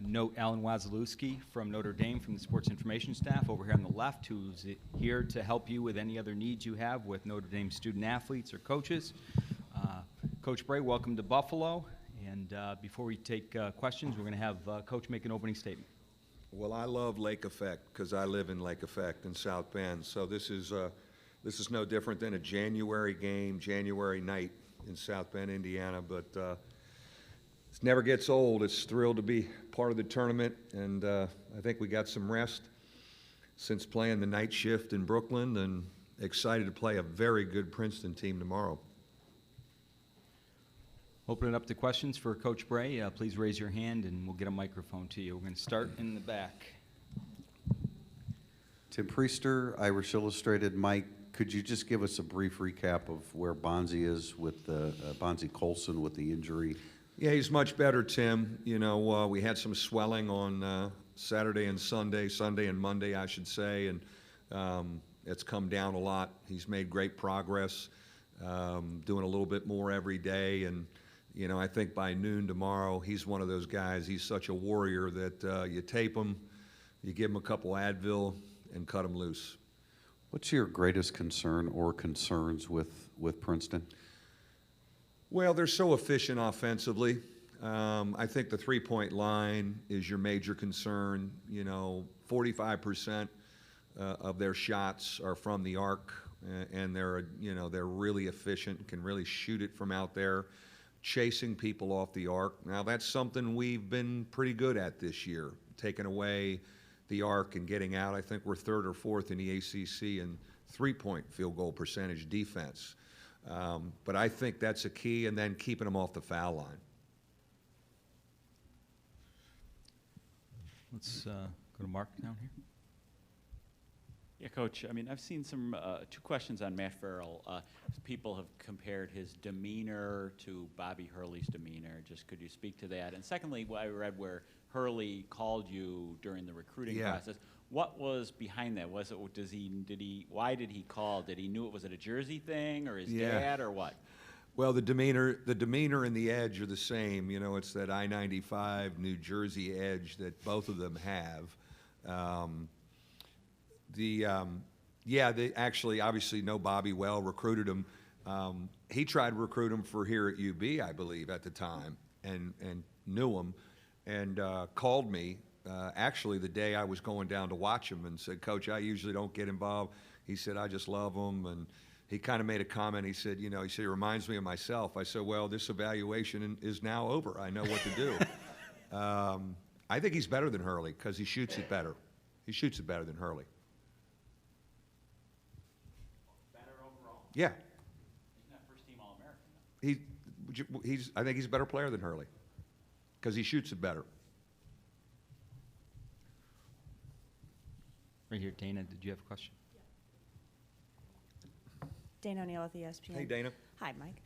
note Alan Wazalewski from Notre Dame from the sports information staff over here on the left, who's here to help you with any other needs you have with Notre Dame student athletes or coaches. Coach Bray, welcome to Buffalo. And before we take questions, we're going to have Coach make an opening statement. Well, I love Lake Effect because I live in Lake Effect in South Bend. So this is no different than a January game, January night in South Bend, Indiana. But it never gets old. It's thrilled to be part of the tournament, and I think we got some rest since playing the night shift in Brooklyn, and excited to play a very good Princeton team tomorrow. Open it up to questions for Coach Bray. Please raise your hand, and we'll get a microphone to you. We're going to start in the back. Tim Priester, Irish Illustrated. Mike, could you just give us a brief recap of where Bonzi is with Bonzi Colson with the injury? Yeah, he's much better, Tim. You know, we had some swelling on Saturday and Sunday and Monday, I should say, and it's come down a lot. He's made great progress, doing a little bit more every day, and you know, I think by noon tomorrow, he's one of those guys. He's such a warrior that you tape him, you give him a couple Advil, and cut him loose. What's your greatest concern or concerns with Princeton? Well, they're so efficient offensively. I think the three-point line is your major concern. You know, 45% of their shots are from the arc, and they're really efficient, can really shoot it from out there, chasing people off the arc. Now, that's something we've been pretty good at this year, taking away the arc and getting out. I think we're third or fourth in the ACC in three-point field goal percentage defense. But I think that's a key, and then keeping them off the foul line. Let's go to Mark down here. Yeah, Coach, I mean, I've seen some, two questions on Matt Farrell. People have compared his demeanor to Bobby Hurley's demeanor. Just could you speak to that? And secondly, I read where Hurley called you during the recruiting process. What was behind that? Was it, why did he call? Did he knew it was a Jersey thing, or his dad, or what? Well, the demeanor and the edge are the same. You know, it's that I-95 New Jersey edge that both of them have. They actually obviously know Bobby well, recruited him. He tried to recruit him for here at UB, I believe, at the time, and knew him, and called me actually the day I was going down to watch him and said, Coach, I usually don't get involved. He said, I just love him, and he kind of made a comment. He said, he reminds me of myself. I said, well, this evaluation is now over. I know what to do. I think he's better than Hurley because he shoots it better. He shoots it better than Hurley. Yeah. He's not first team All-American. I think he's a better player than Hurley because he shoots it better. Right here, Dana, did you have a question? Dana O'Neill with ESPN. Hey, Dana. Hi, Mike.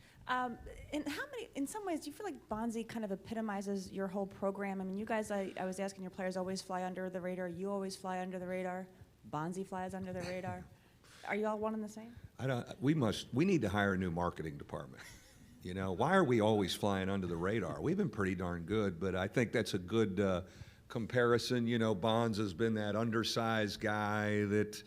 In some ways, do you feel like Bonzi kind of epitomizes your whole program? I mean, you guys, I was asking, your players always fly under the radar. You always fly under the radar. Bonzi flies under the radar. Are you all one and the same? We need to hire a new marketing department. You know, why are we always flying under the radar? We've been pretty darn good, but I think that's a good comparison. You know, Bonds has been that undersized guy that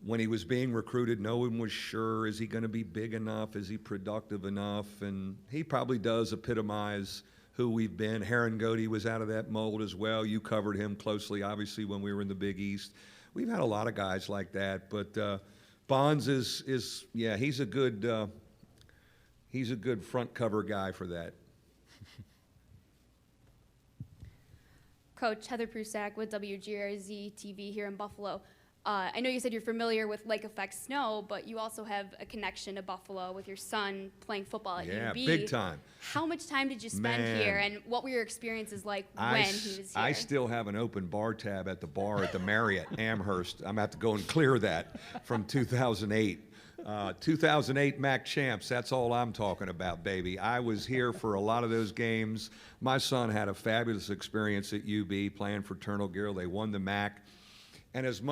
when he was being recruited, no one was sure, is he going to be big enough? Is he productive enough? And he probably does epitomize who we've been. Herringody was out of that mold as well. You covered him closely, obviously, when we were in the Big East. We've had a lot of guys like that, but Bonds is he's a good front cover guy for that. Coach, Heather Prusak with WGRZ TV here in Buffalo. I know you said you're familiar with Lake Effect Snow, but you also have a connection to Buffalo with your son playing football at UB. Yeah, big time. How much time did you spend here, and what were your experiences like when he was here? I still have an open bar tab at the bar at the Marriott Amherst. I'm going to have to go and clear that from 2008. 2008 MAC champs, that's all I'm talking about, baby. I was here for a lot of those games. My son had a fabulous experience at UB playing for Fraternal Gill. They won the MAC. And as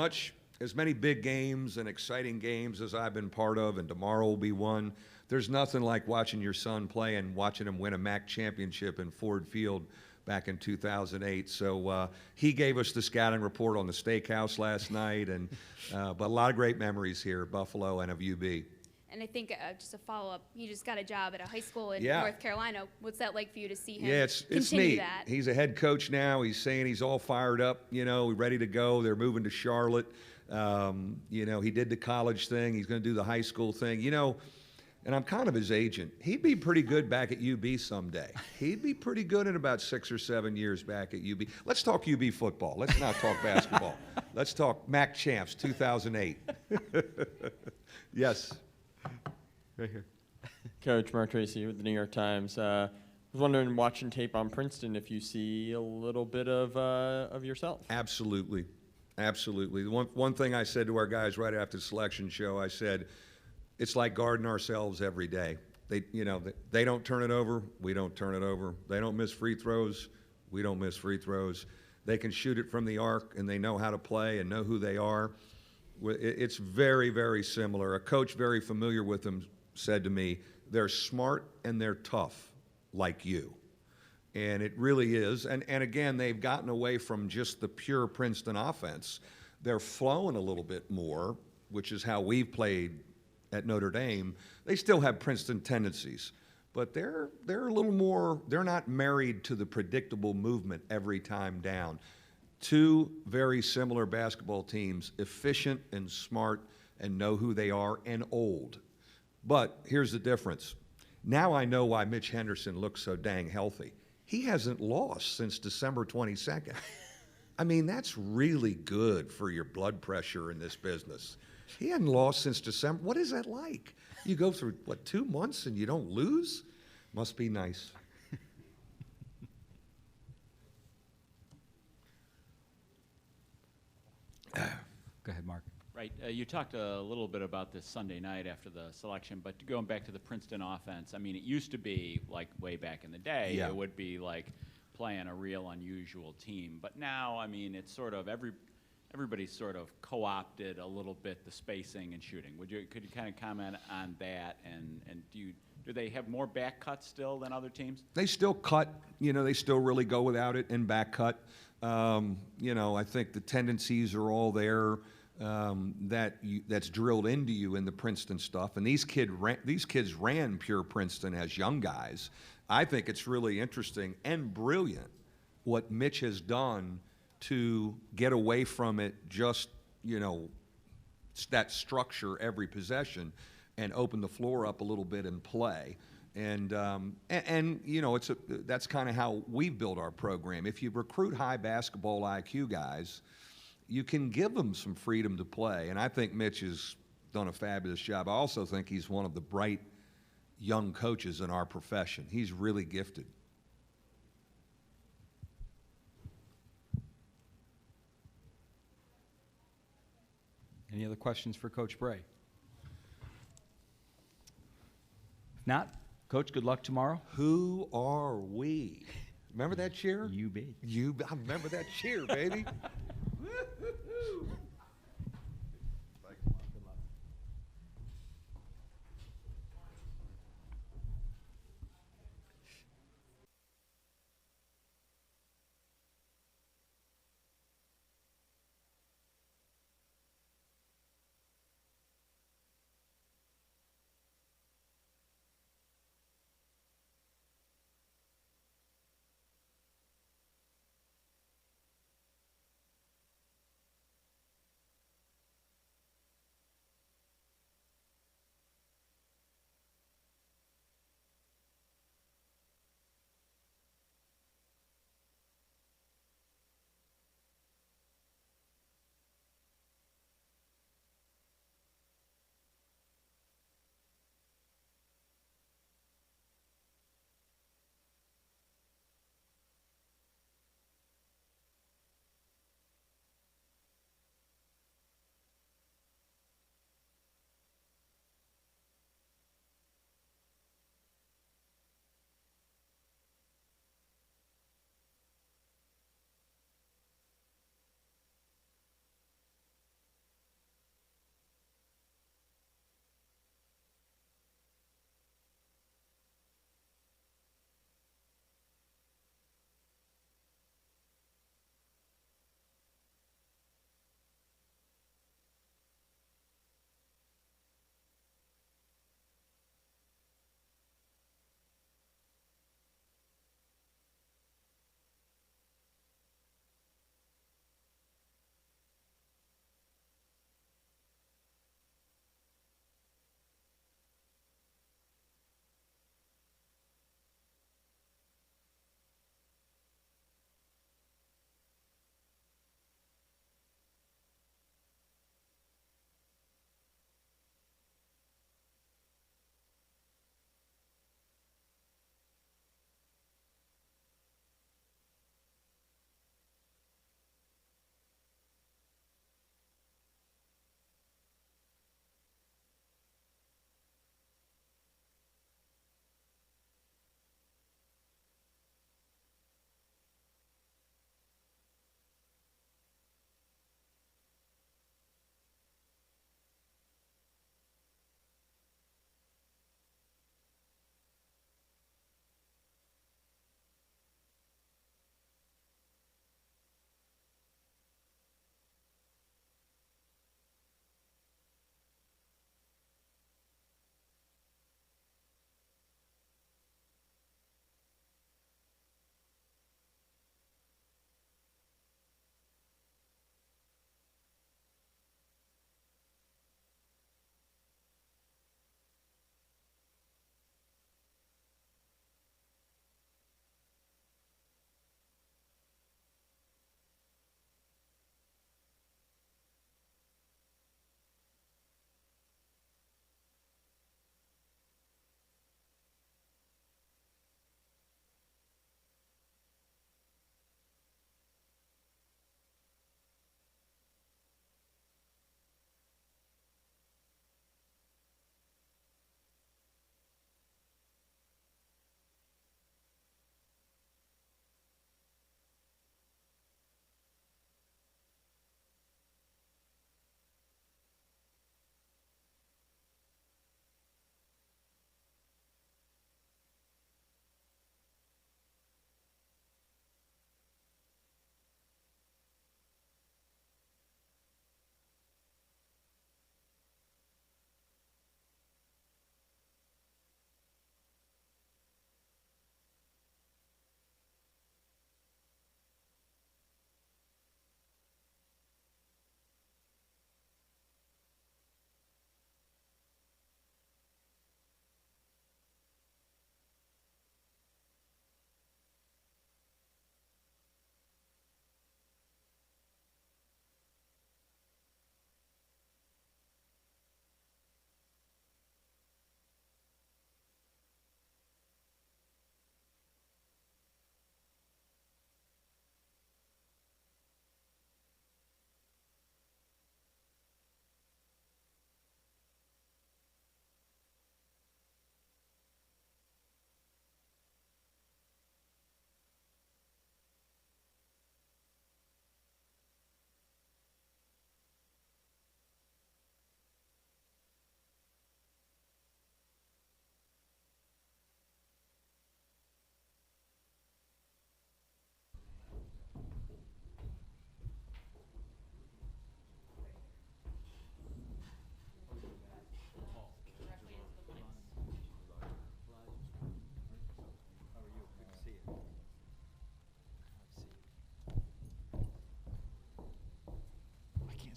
many big games and exciting games as I've been part of, and tomorrow will be one, there's nothing like watching your son play and watching him win a MAC championship in Ford Field back in 2008. So he gave us the scouting report on the steakhouse last night, and but a lot of great memories here at Buffalo and of UB. And I think just a follow-up, he just got a job at a high school in Yeah. North Carolina. What's that like for you to see him Yeah, it's continue neat. that? He's a head coach now. He's saying he's all fired up, ready to go. They're moving to Charlotte. He did the college thing. He's going to do the high school thing. And I'm kind of his agent. He'd be pretty good back at UB someday. He'd be pretty good in about 6 or 7 years back at UB. Let's talk UB football. Let's not talk basketball. Let's talk MAC champs 2008. Yes. Right here. Coach Mark Tracy with the New York Times. I was wondering, watching tape on Princeton, if you see a little bit of yourself. Absolutely. Absolutely. The one thing I said to our guys right after the selection show, I said, it's like guarding ourselves every day. They don't turn it over, we don't turn it over. They don't miss free throws, we don't miss free throws. They can shoot it from the arc, and they know how to play and know who they are. It's very, very similar. A coach very familiar with them said to me, they're smart and they're tough, like you. And it really is. And again, they've gotten away from just the pure Princeton offense. They're flowing a little bit more, which is how we've played at Notre Dame. They still have Princeton tendencies, but they're a little more, they're not married to the predictable movement every time down. Two very similar basketball teams, efficient and smart and know who they are, and old. But here's the difference. Now I know why Mitch Henderson looks so dang healthy. He hasn't lost since December 22nd. I mean, that's really good for your blood pressure in this business. He hadn't lost since December. What is that like? You go through, 2 months and you don't lose? Must be nice. Go ahead, Mark. Right. You talked a little bit about this Sunday night after the selection, but going back to the Princeton offense, I mean, it used to be like way back in the day, Yeah. it would be like playing a real unusual team. But now, I mean, it's sort of everybody's sort of co-opted a little bit the spacing and shooting. Could you kind of comment on that? And do they have more back cuts still than other teams? They still cut, they still really go without it in back cut. I think the tendencies are all there. That's drilled into you in the Princeton stuff. And these kids ran pure Princeton as young guys. I think it's really interesting and brilliant what Mitch has done to get away from it, just, that structure every possession, and open the floor up a little bit and play. And that's kind of how we build our program. If you recruit high basketball IQ guys, you can give them some freedom to play. And I think Mitch has done a fabulous job. I also think he's one of the bright young coaches in our profession. He's really gifted. Any other questions for Coach Bray? If not, Coach, good luck tomorrow. Who are we? Remember that cheer? UB. I remember that cheer, baby.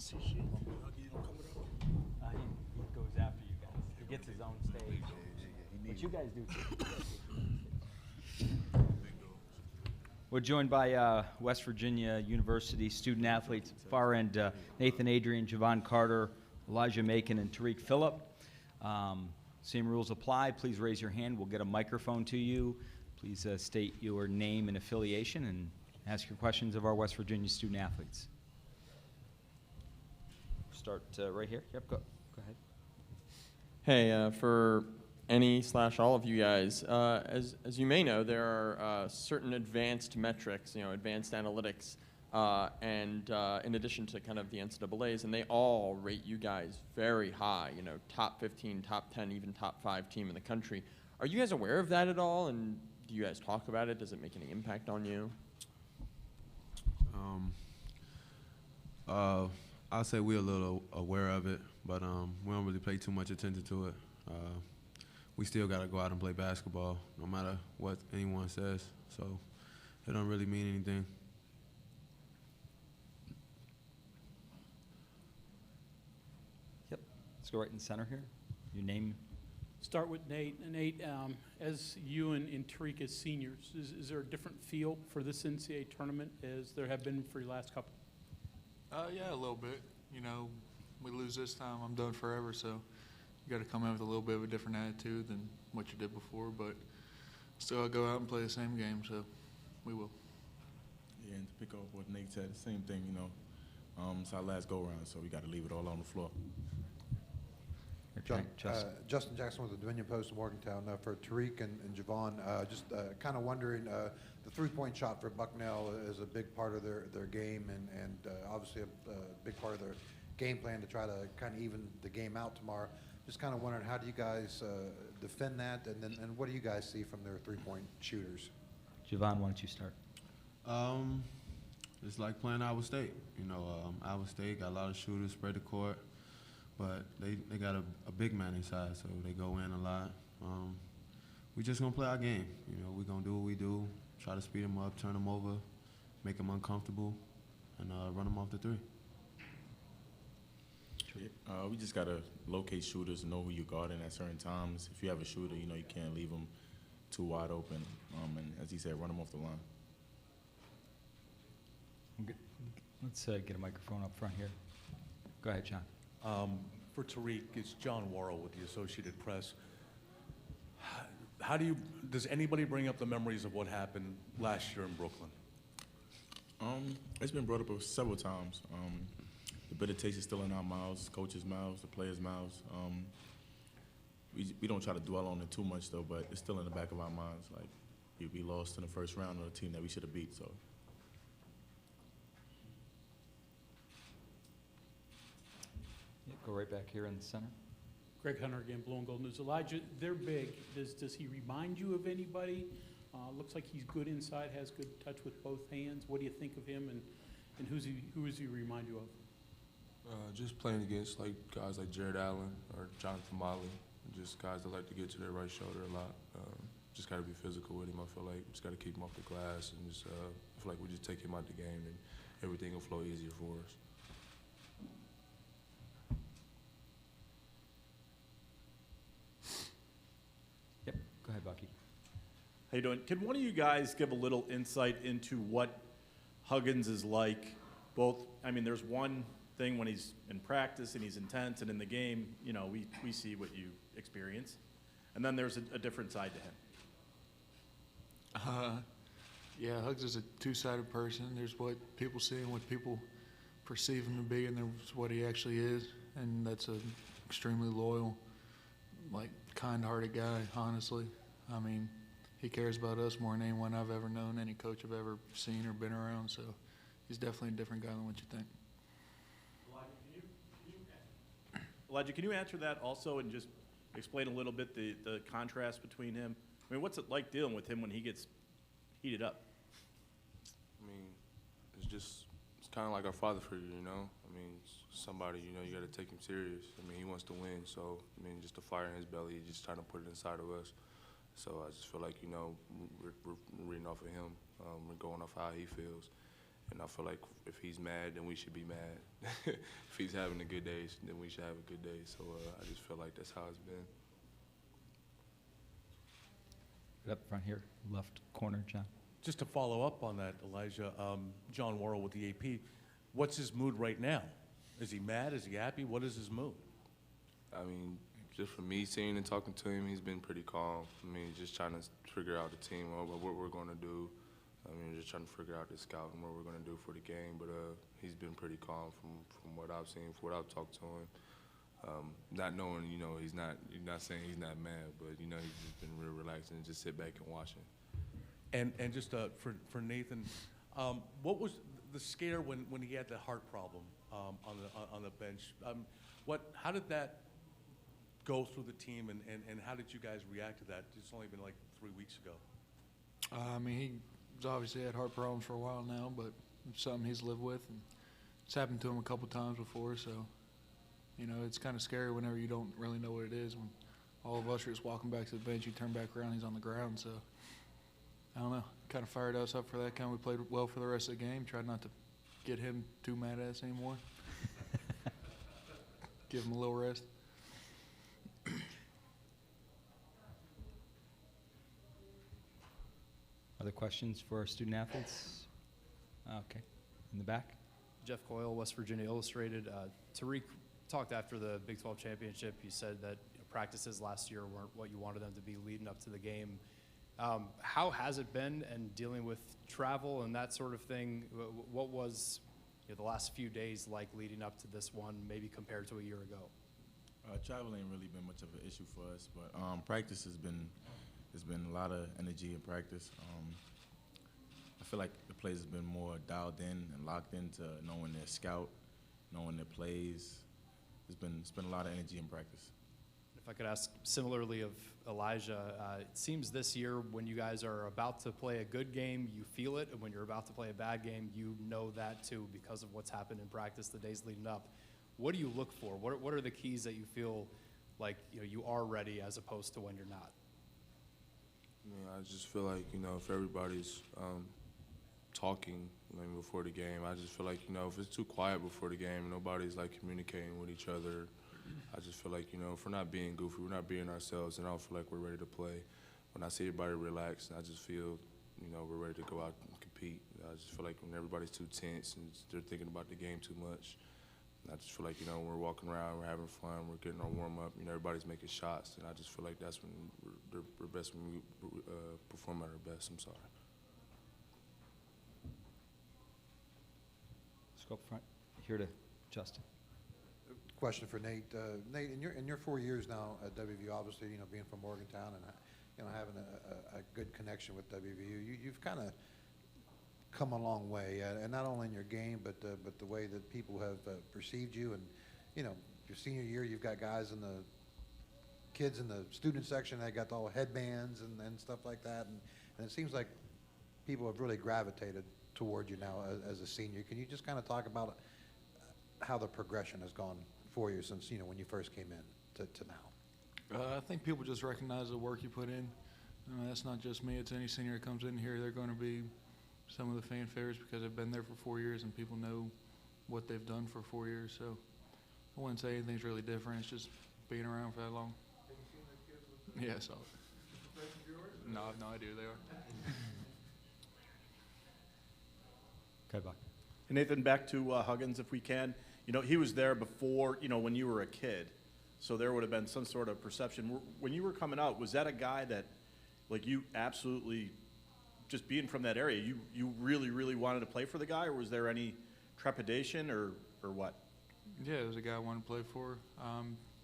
He goes after you guys. He gets his own stage. What you guys do too. We're joined by West Virginia University student athletes. Far end, Nathan Adrian, Javon Carter, Elijah Macon, and Tariq Phillip. Same rules apply. Please raise your hand. We'll get a microphone to you. Please state your name and affiliation and ask your questions of our West Virginia student athletes. Start right here. Yep, go ahead. Hey, for any/all of you guys, as you may know, there are certain advanced metrics, advanced analytics, and in addition to kind of the NCAAs, and they all rate you guys very high, top 15, top 10, even top 5 team in the country. Are you guys aware of that at all, and do you guys talk about it? Does it make any impact on you? I'll say we're a little aware of it, but we don't really pay too much attention to it. We still got to go out and play basketball, no matter what anyone says. So it don't really mean anything. Yep. Let's go right in the center here. Your name. Start with Nate. And Nate, as you and Tariq as seniors, is there a different feel for this NCAA tournament as there have been for your last couple? Yeah, a little bit. We lose this time, I'm done forever, so you got to come in with a little bit of a different attitude than what you did before, but still I'll go out and play the same game, so we will. Yeah, and to pick up what Nate said, the same thing, it's our last go-round, so we got to leave it all on the floor. Justin Jackson with the Dominion Post in Morgantown. For Tariq and Javon, just kind of wondering, the three-point shot for Bucknell is a big part of their game and obviously a big part of their game plan to try to kind of even the game out tomorrow. Just kind of wondering, how do you guys defend that, and what do you guys see from their three-point shooters? Javon, why don't you start? It's like playing Iowa State. Iowa State got a lot of shooters, spread the court, but they got a big man inside, so they go in a lot. We just gonna play our game. We gonna do what we do, try to speed them up, turn them over, make them uncomfortable, and run them off the three. We just got to locate shooters, know who you're guarding at certain times. If you have a shooter, you can't leave them too wide open. And as he said, run them off the line. Let's get a microphone up front here. Go ahead, John. For Tariq, it's John Worrell with the Associated Press. Does anybody bring up the memories of what happened last year in Brooklyn? It's been brought up several times. The bitter taste is still in our mouths, coaches' mouths, the players' mouths. We don't try to dwell on it too much, though, but it's still in the back of our minds. Like, we lost in the first round of a team that we should have beat, so. Yeah, go right back here in the center. Greg Hunter again, Blue and Gold News. Elijah, they're big. Does he remind you of anybody? Looks like he's good inside, has good touch with both hands. What do you think of him, and who does he remind you of? Just playing against guys like Jared Allen or Jonathan Motley, just guys that like to get to their right shoulder a lot. Just got to be physical with him. I feel like just got to keep him off the glass, and just I feel like we just take him out the game, and everything will flow easier for us. Yep. Go ahead, Bucky. How you doing? Can one of you guys give a little insight into what Huggins is like? There's one thing when he's in practice and he's intense, and in the game, we see what you experience. And then there's a different side to him. Yeah, Hugs is a two-sided person. There's what people see and what people perceive him to be, and there's what he actually is. And that's an extremely loyal, kind-hearted guy, honestly. He cares about us more than anyone I've ever known, any coach I've ever seen or been around. So he's definitely a different guy than what you think. Elijah, can you answer that also and just explain a little bit the contrast between him? What's it like dealing with him when he gets heated up? It's kind of like our father figure, somebody, you got to take him serious. He wants to win, so, just the fire in his belly, he's just trying to put it inside of us. So I just feel like, we're reading off of him. We're going off how he feels. And I feel like if he's mad, then we should be mad. If he's having a good day, then we should have a good day. So I just feel like that's how it's been. Right up front here, left corner, John. Just to follow up on that, Elijah, John Worrell with the AP, what's his mood right now? Is he mad? Is he happy? What is his mood? I mean, just from me seeing and talking to him, he's been pretty calm. I mean, just trying to figure out the team, what we're going to do. I mean, just trying to figure out the scout and what we're going to do for the game. But he's been pretty calm from what I've seen, from what I've talked to him. Not knowing, you know, he's not saying he's not mad, but, you know, he's just been real relaxed and just sit back and watch him. And just for Nathan, what was the scare when he had the heart problem on the bench? How did that go through the team, and how did you guys react to that? It's only been like 3 weeks ago. I mean, he's obviously had heart problems for a while now, but it's something he's lived with, and it's happened to him a couple times before. So, you know, it's kind of scary whenever you don't really know what it is. When all of us are just walking back to the bench, you turn back around, he's on the ground. So, I don't know. Kind of fired us up for that. We played well for the rest of the game. Tried not to get him too mad at us anymore. Give him a little rest. Other questions for our student athletes? Okay, in the back. Jeff Coyle, West Virginia Illustrated. Tariq talked after the Big 12 championship. You said that practices last year weren't what you wanted them to be leading up to the game. How has it been, and dealing with travel and that sort of thing? What was the last few days like leading up to this one, maybe compared to a year ago? Travel ain't really been much of an issue for us, but practice has been a lot of energy in practice. I feel like the players have been more dialed in and locked into knowing their scout, knowing their plays. It's been a lot of energy in practice. If I could ask similarly of Elijah, it seems this year when you guys are about to play a good game, you feel it, and when you're about to play a bad game, you know that too because of what's happened in practice the days leading up. What do you look for? What are the keys that you feel like you are ready as opposed to when you're not? I mean, I just feel like, if everybody's talking before the game, I just feel like, if it's too quiet before the game, nobody's communicating with each other. I just feel like, if we're not being goofy, we're not being ourselves, and I don't feel like we're ready to play. When I see everybody relax, I just feel, we're ready to go out and compete. I just feel like when everybody's too tense and they're thinking about the game too much, I just feel like, we're walking around, we're having fun, we're getting our warm-up, everybody's making shots, and I just feel like that's when we're best when we perform at our best. I'm sorry. Let's go up front. Here to Justin. Question for Nate. Nate, in your 4 years now at WVU, obviously, being from Morgantown and having a good connection with WVU, you've kind of come a long way, and not only in your game, but the way that people have perceived you. And your senior year, you've got kids in the student section that got all headbands and stuff like that, and it seems like people have really gravitated toward you now as a senior. Can you just kind of talk about how the progression has gone for you since when you first came in to now? I think people just recognize the work you put in. That's not just me. It's any senior that comes in here. They're going to be some of the fan favorites because they've been there for 4 years and people know what they've done for 4 years. So I wouldn't say anything's really different. It's just being around for that long. Have you seen those kids? Yeah, I saw it. No, I have no idea who they are. Okay, Buck. And Nathan, back to Huggins, if we can. He was there before, when you were a kid, so there would have been some sort of perception. When you were coming out, was that a guy that, you absolutely, just being from that area, you really, really wanted to play for the guy, or was there any trepidation or what? Yeah, it was a guy I wanted to play for.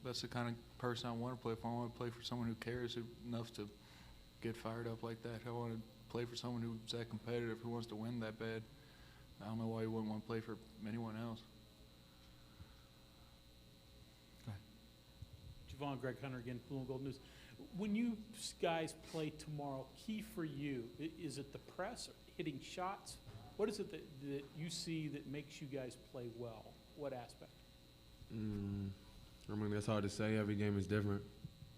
That's the kind of person I want to play for. I want to play for someone who cares enough to get fired up like that. I want to play for someone who's that competitive, who wants to win that bad. I don't know why you wouldn't want to play for anyone else. Javon, Greg Hunter again, Blue and Gold News. When you guys play tomorrow, key for you, is it the press, hitting shots? What is it that you see that makes you guys play well? What aspect? I mean, that's hard to say. Every game is different.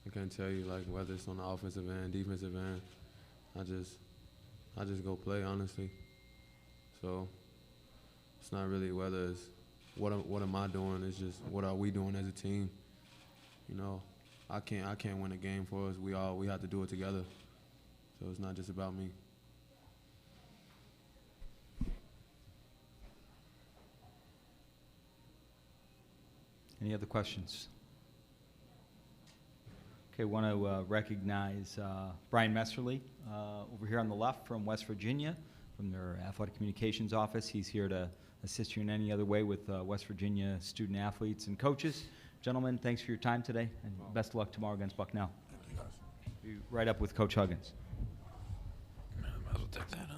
I can't tell you whether it's on the offensive end, defensive end. I just go play, honestly. So It's not really whether it's what am I doing. It's just what are we doing as a team. You know, I can't win a game for us. We have to do it together. So it's not just about me. Any other questions? Okay, want to recognize Brian Messerly over here on the left from West Virginia, from their athletic communications office. He's here to assist you in any other way with West Virginia student athletes and coaches. Gentlemen, thanks for your time today, and best of luck tomorrow against Bucknell. Thank you, guys. Be right up with Coach Huggins. Might as well take that, huh?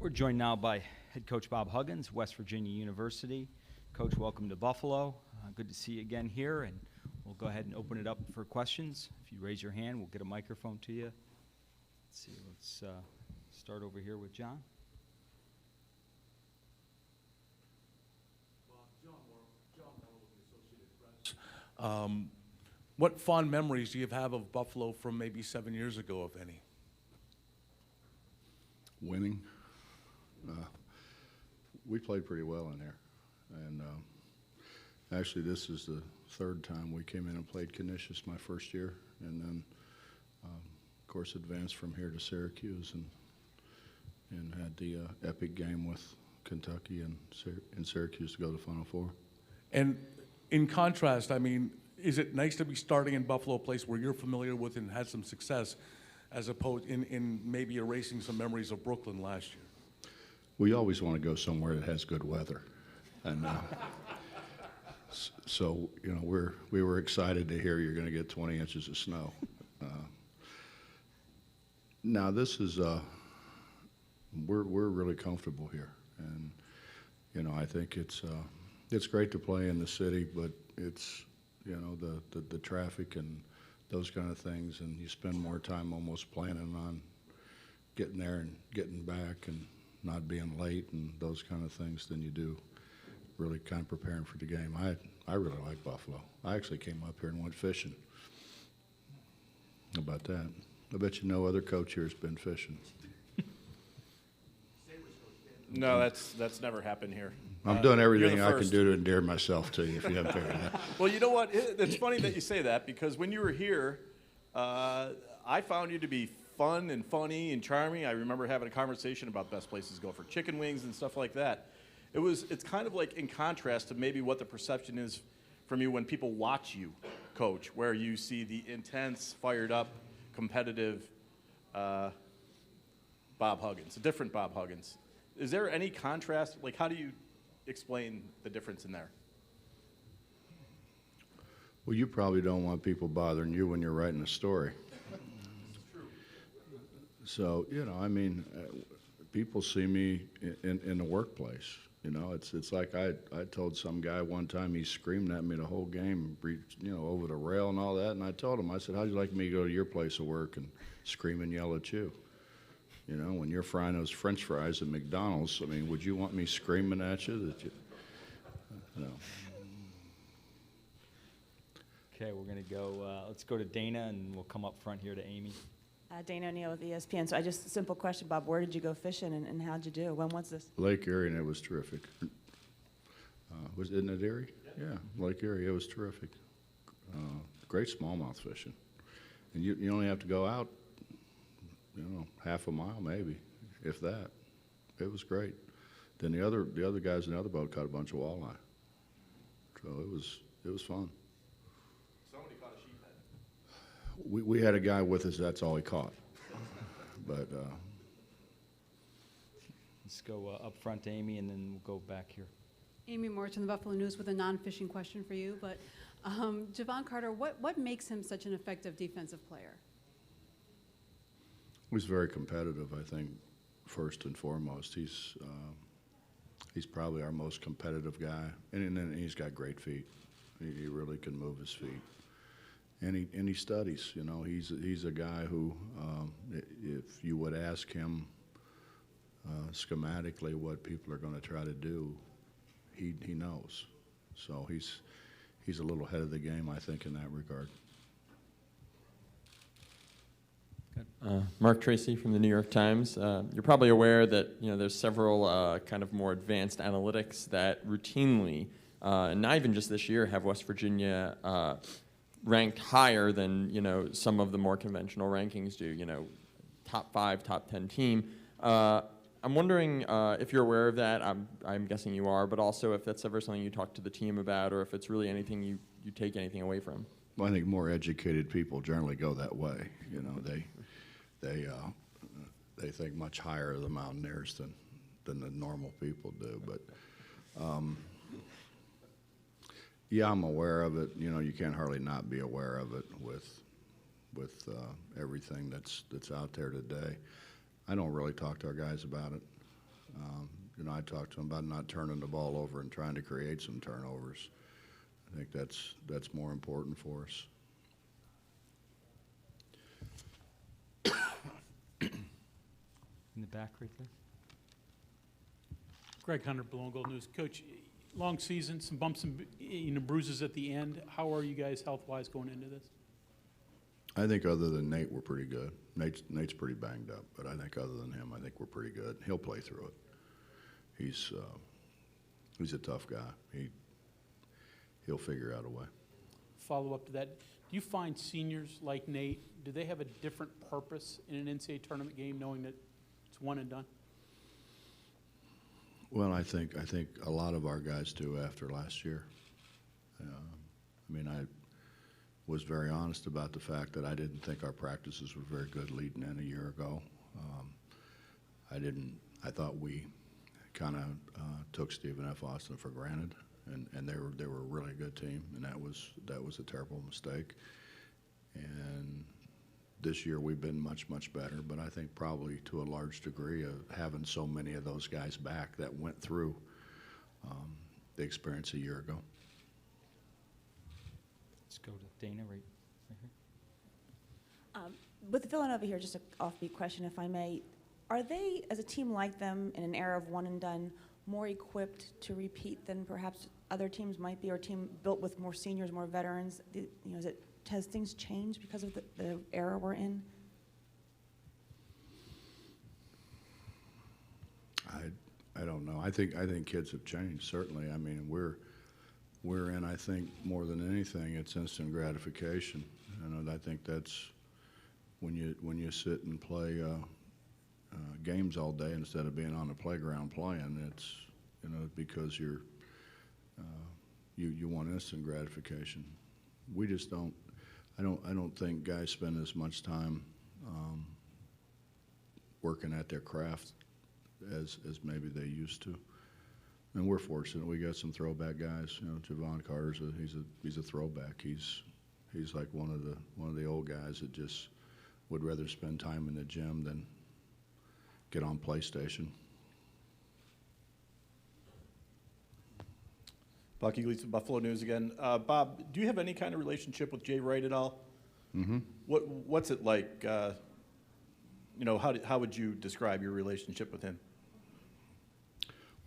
We're joined now by head coach Bob Huggins, West Virginia University. Coach, welcome to Buffalo. Good to see you again here, and we'll go ahead and open it up for questions. If you raise your hand, we'll get a microphone to you. Let's see, let's start over here with John. What fond memories do you have of Buffalo from maybe 7 years ago, if any? Winning. We played pretty well in there. And actually, this is the third time we came in and played Canisius my first year. And then, of course, advanced from here to Syracuse and had the epic game with Kentucky and Syracuse to go to the Final Four. And in contrast, I mean, is it nice to be starting in Buffalo, a place where you're familiar with and had some success, as opposed in maybe erasing some memories of Brooklyn last year? We always want to go somewhere that has good weather. And so, you know, we were excited to hear you're going to get 20 inches of snow. Now, this is, we're really comfortable here. And, you know, I think it's great to play in the city, but it's, you know, the traffic and those kind of things, and you spend more time almost planning on getting there and getting back and not being late and those kind of things than you do really kind of preparing for the game. I really like Buffalo. I actually came up here and went fishing. How about that? I bet you no other coach here has been fishing. No, that's never happened here. I'm doing everything I can do to endear myself to you, if you haven't figured it out. Well, you know what? It's funny that you say that, because when you were here, I found you to be fun and funny and charming. I remember having a conversation about best places to go for chicken wings and stuff like that. It's kind of like in contrast to maybe what the perception is from you when people watch you coach, where you see the intense, fired up, competitive Bob Huggins, a different Bob Huggins. Is there any contrast? Like, how do you explain the difference in there? Well, you probably don't want people bothering you when you're writing a story. So, you know, I mean, people see me in the workplace. You know, it's like I told some guy one time, he screamed at me the whole game, you know, over the rail and all that. And I told him, I said, how'd you like me to go to your place of work and scream and yell at you? You know, when you're frying those French fries at McDonald's, I mean, would you want me screaming at you that you know? Okay, we're going to go, let's go to Dana, and we'll come up front here to Amy. Dana O'Neill with ESPN. So just a simple question, Bob. Where did you go fishing and how'd you do? When was this? Lake Erie, and it was terrific. Isn't it Erie? Yeah, Lake Erie, it was terrific. Great smallmouth fishing. And you only have to go out, you know, half a mile maybe, if that. It was great. Then the other guys in the other boat caught a bunch of walleye. So it was fun. Somebody caught a sheephead. We had a guy with us, that's all he caught. But let's go up front to Amy, and then we'll go back here. Amy Morton, the Buffalo News, with a non-fishing question for you. But Javon Carter, what makes him such an effective defensive player? He's very competitive, I think, first and foremost. He's probably our most competitive guy, and then he's got great feet. He really can move his feet, and he studies. You know, he's a guy who, if you would ask him schematically what people are going to try to do, he knows. So he's a little ahead of the game, I think, in that regard. Mark Tracy from the New York Times. You're probably aware that there's several kind of more advanced analytics that routinely, and not even just this year, have West Virginia ranked higher than some of the more conventional rankings do. Top 5, top 10 team. I'm wondering if you're aware of that. I'm guessing you are, but also if that's ever something you talk to the team about, or if it's really anything you take anything away from. Well, I think more educated people generally go that way. They think much higher of the Mountaineers than the normal people do. But yeah, I'm aware of it. You can't hardly not be aware of it with everything that's out there today. I don't really talk to our guys about it. I talked to him about not turning the ball over and trying to create some turnovers. I think that's more important for us. In the back right there. Greg Hunter, Blue and Gold News. Coach, long season, some bumps and bruises at the end. How are you guys health-wise going into this? I think other than Nate, we're pretty good. Nate's pretty banged up, but I think other than him, I think we're pretty good. He'll play through it. He's a tough guy. He'll figure out a way. Follow up to that. Do you find seniors like Nate, do they have a different purpose in an NCAA tournament game, knowing that it's one and done? Well, I think a lot of our guys do after last year. I was very honest about the fact that I didn't think our practices were very good leading in a year ago. I thought we kind of took Stephen F. Austin for granted, and they were a really good team, and that was a terrible mistake. And this year we've been much better, but I think probably to a large degree of having so many of those guys back that went through the experience a year ago. Let's go to Dana right here. With Villanova here, just an offbeat question, if I may. Are they, as a team like them, in an era of one and done, more equipped to repeat than perhaps other teams might be, or a team built with more seniors, more veterans? Has things changed because of the era we're in? I don't know. I think kids have changed, certainly. I mean, we're in, I think, more than anything, it's instant gratification. And I think that's when you sit and play games all day instead of being on the playground playing. It's because you want instant gratification. We just don't. I don't think guys spend as much time working at their craft as maybe they used to. And we're fortunate. We got some throwback guys. Javon Carter's he's a throwback. He's like one of the old guys that just would rather spend time in the gym than get on PlayStation. Buck Eagles with Buffalo News again. Bob, do you have any kind of relationship with Jay Wright at all? Mm-hmm. What's it like? How would you describe your relationship with him?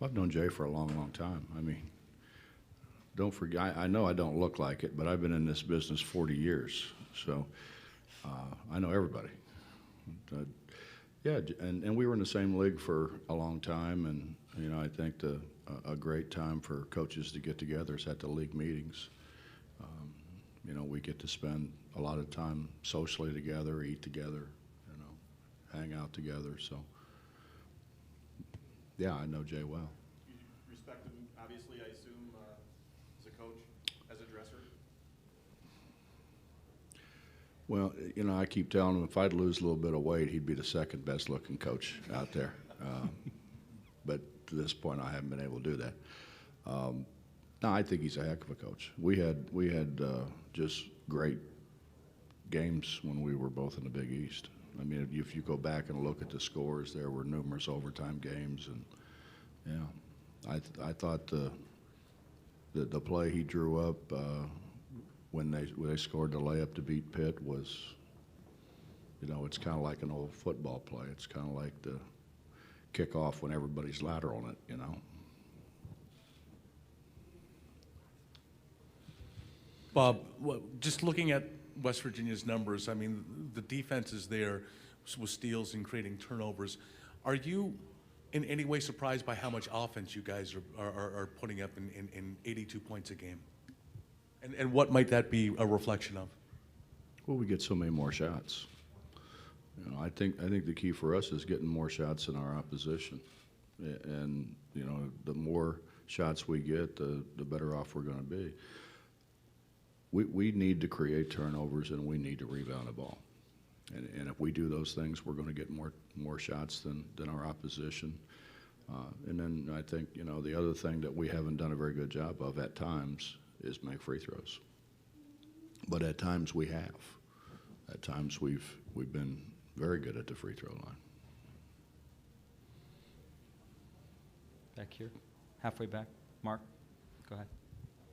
Well, I've known Jay for a long time. I mean, don't forget, I know I don't look like it, but I've been in this business 40 years, so I know everybody. Yeah, and we were in the same league for a long time, and I think a great time for coaches to get together is at the league meetings. We get to spend a lot of time socially together, eat together, hang out together. So, yeah, I know Jay well. You respect him, obviously, I assume, as a coach, as a dresser? Well, I keep telling him if I'd lose a little bit of weight, he'd be the second best looking coach out there. But to this point, I haven't been able to do that. No, I think he's a heck of a coach. We had just great games when we were both in the Big East. I mean, if you go back and look at the scores, there were numerous overtime games, and I thought the play he drew up when they scored the layup to beat Pitt was, it's kind of like an old football play. It's kind of like the kickoff when everybody's lateraling it, Bob, just looking at West Virginia's numbers, I mean, the defense is there with steals and creating turnovers. Are you in any way surprised by how much offense you guys are putting up in 82 points a game? And what might that be a reflection of? Well, we get so many more shots. I think the key for us is getting more shots than our opposition. And, the more shots we get, the better off we're going to be. We need to create turnovers, and we need to rebound the ball. And if we do those things, we're going to get more shots than our opposition. And then I think, the other thing that we haven't done a very good job of at times is make free throws. But at times we have. At times we've been very good at the free throw line. Back here, halfway back. Mark, go ahead.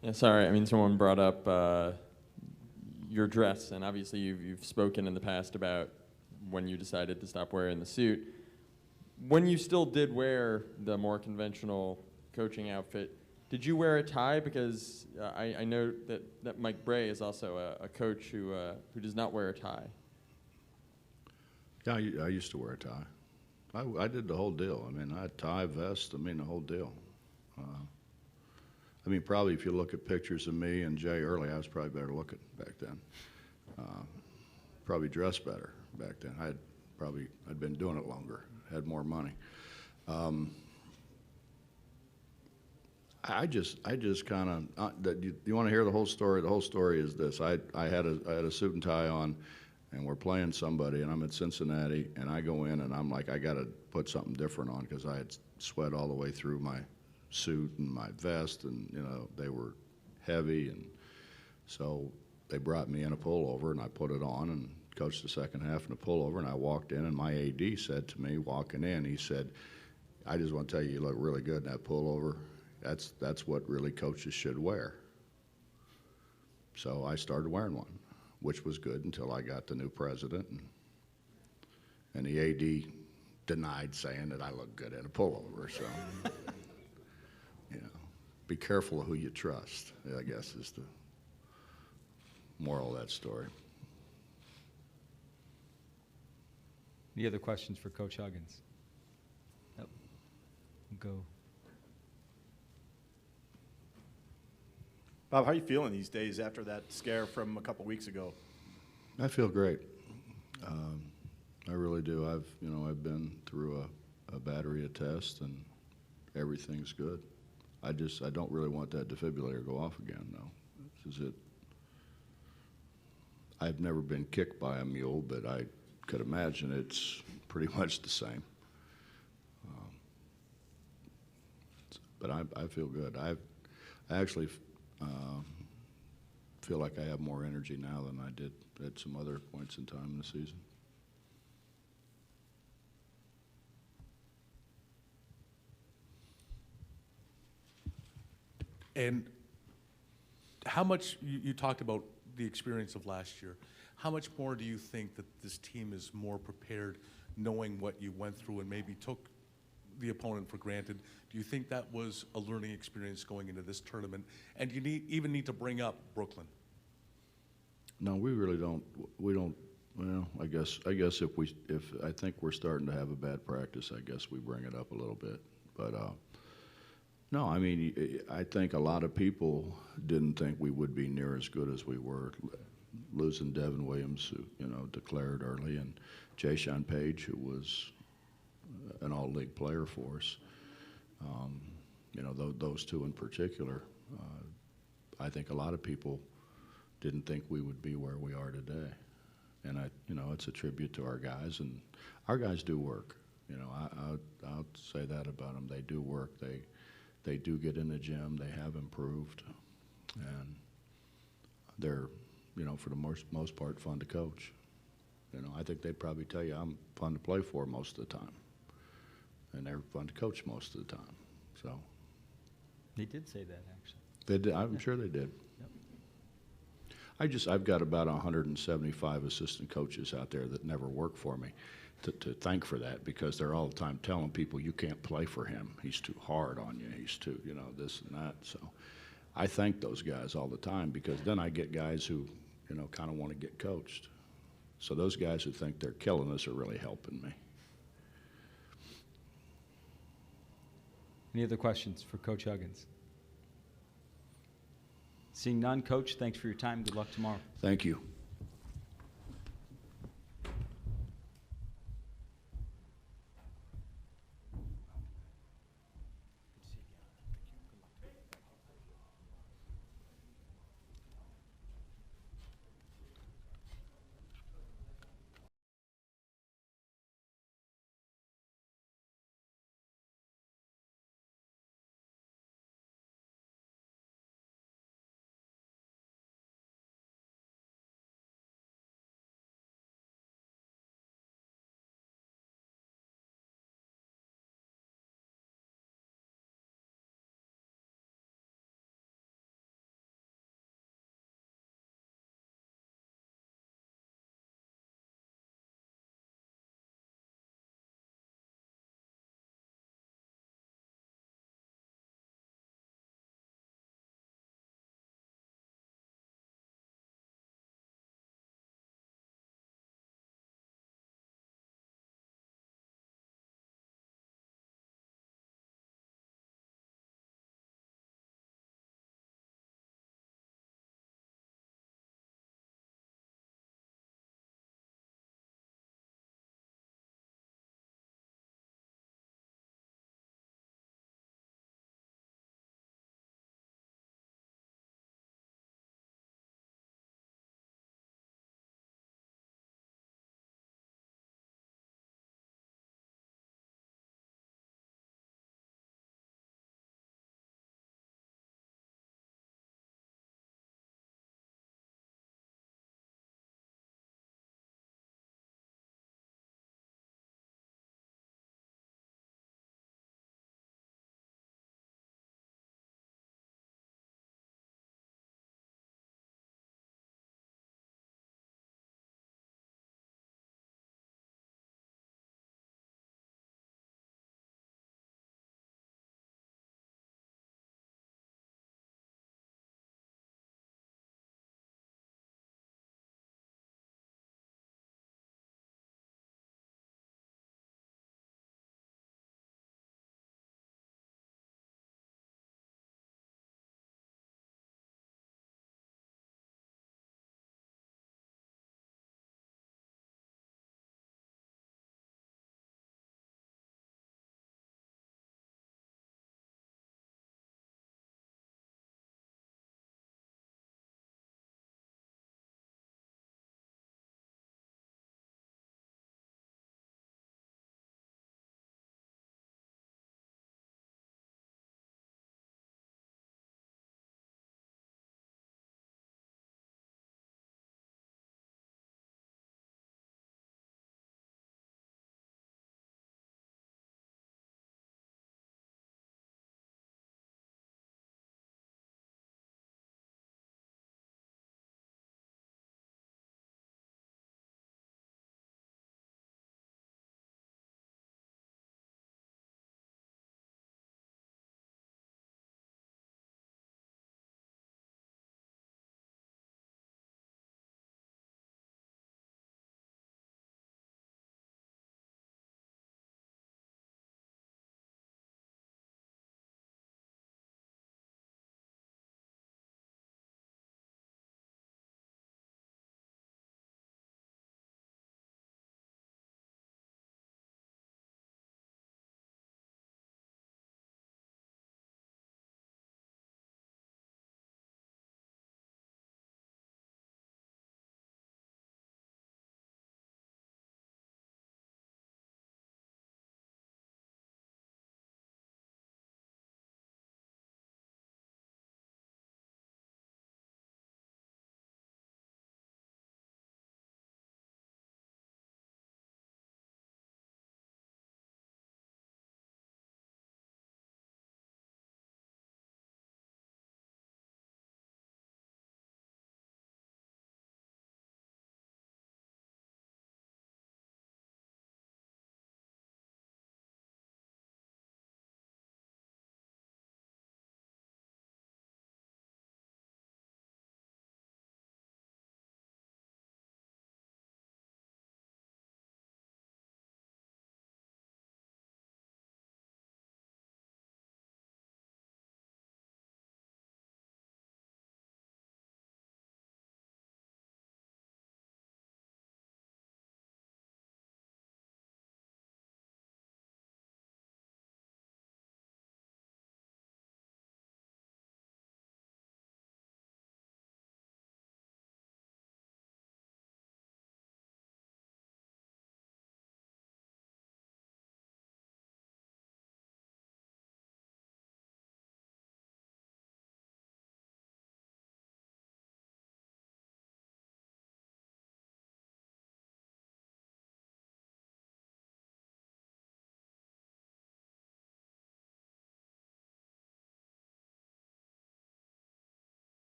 Yeah, sorry. I mean, someone brought up your dress, and obviously you've spoken in the past about when you decided to stop wearing the suit. When you still did wear the more conventional coaching outfit, did you wear a tie? Because I know that Mike Bray is also a coach who does not wear a tie. Yeah, I used to wear a tie. I did the whole deal. I mean, I had tie, vest, I mean, the whole deal. I mean, probably if you look at pictures of me and Jay early, I was probably better looking back then. Probably dressed better back then. I'd been doing it longer, had more money. I just kind of, you want to hear the whole story? The whole story is this. I had a suit and tie on, and we're playing somebody, and I'm at Cincinnati, and I go in, and I'm like, I got to put something different on because I had sweat all the way through my suit and my vest, and they were heavy, and so they brought me in a pullover, and I put it on and coached the second half in a pullover, and I walked in, and my AD said to me walking in, he said, I just want to tell you, you look really good in that pullover. That's what really coaches should wear. So I started wearing one, which was good until I got the new president, and the AD denied saying that I looked good in a pullover, so be careful of who you trust, I guess, is the moral of that story. Any other questions for Coach Huggins? Yep. Go. Bob, how are you feeling these days after that scare from a couple weeks ago? I feel great. I really do. I've been through a battery of tests, and everything's good. I don't really want that defibrillator to go off again, though. This is it. I've never been kicked by a mule, but I could imagine it's pretty much the same. But I feel good. I actually feel like I have more energy now than I did at some other points in time in the season. And how much, you talked about the experience of last year, how much more do you think that this team is more prepared knowing what you went through and maybe took the opponent for granted? Do you think that was a learning experience going into this tournament? And you even need to bring up Brooklyn? No, we really don't. We don't. Well, I guess if I think we're starting to have a bad practice, I guess we bring it up a little bit. But no, I mean, I think a lot of people didn't think we would be near as good as we were. Losing Devin Williams, who declared early, and Jayshon Page, who was an all-league player for us. Those two in particular. I think a lot of people didn't think we would be where we are today, and it's a tribute to our guys, and our guys do work. I'll say that about them. They do work. They do get in the gym. They have improved, and they're, for the most part, fun to coach. I think they'd probably tell you I'm fun to play for most of the time, and they're fun to coach most of the time. So They did say that, actually. they did. I'm sure they did. I've got about 175 assistant coaches out there that never work for me to thank for that, because they're all the time telling people you can't play for him. He's too hard on you. He's too, this and that. So I thank those guys all the time, because then I get guys who, kind of want to get coached. So those guys who think they're killing us are really helping me. Any other questions for Coach Huggins? Seeing none, Coach, thanks for your time. Good luck tomorrow. Thank you.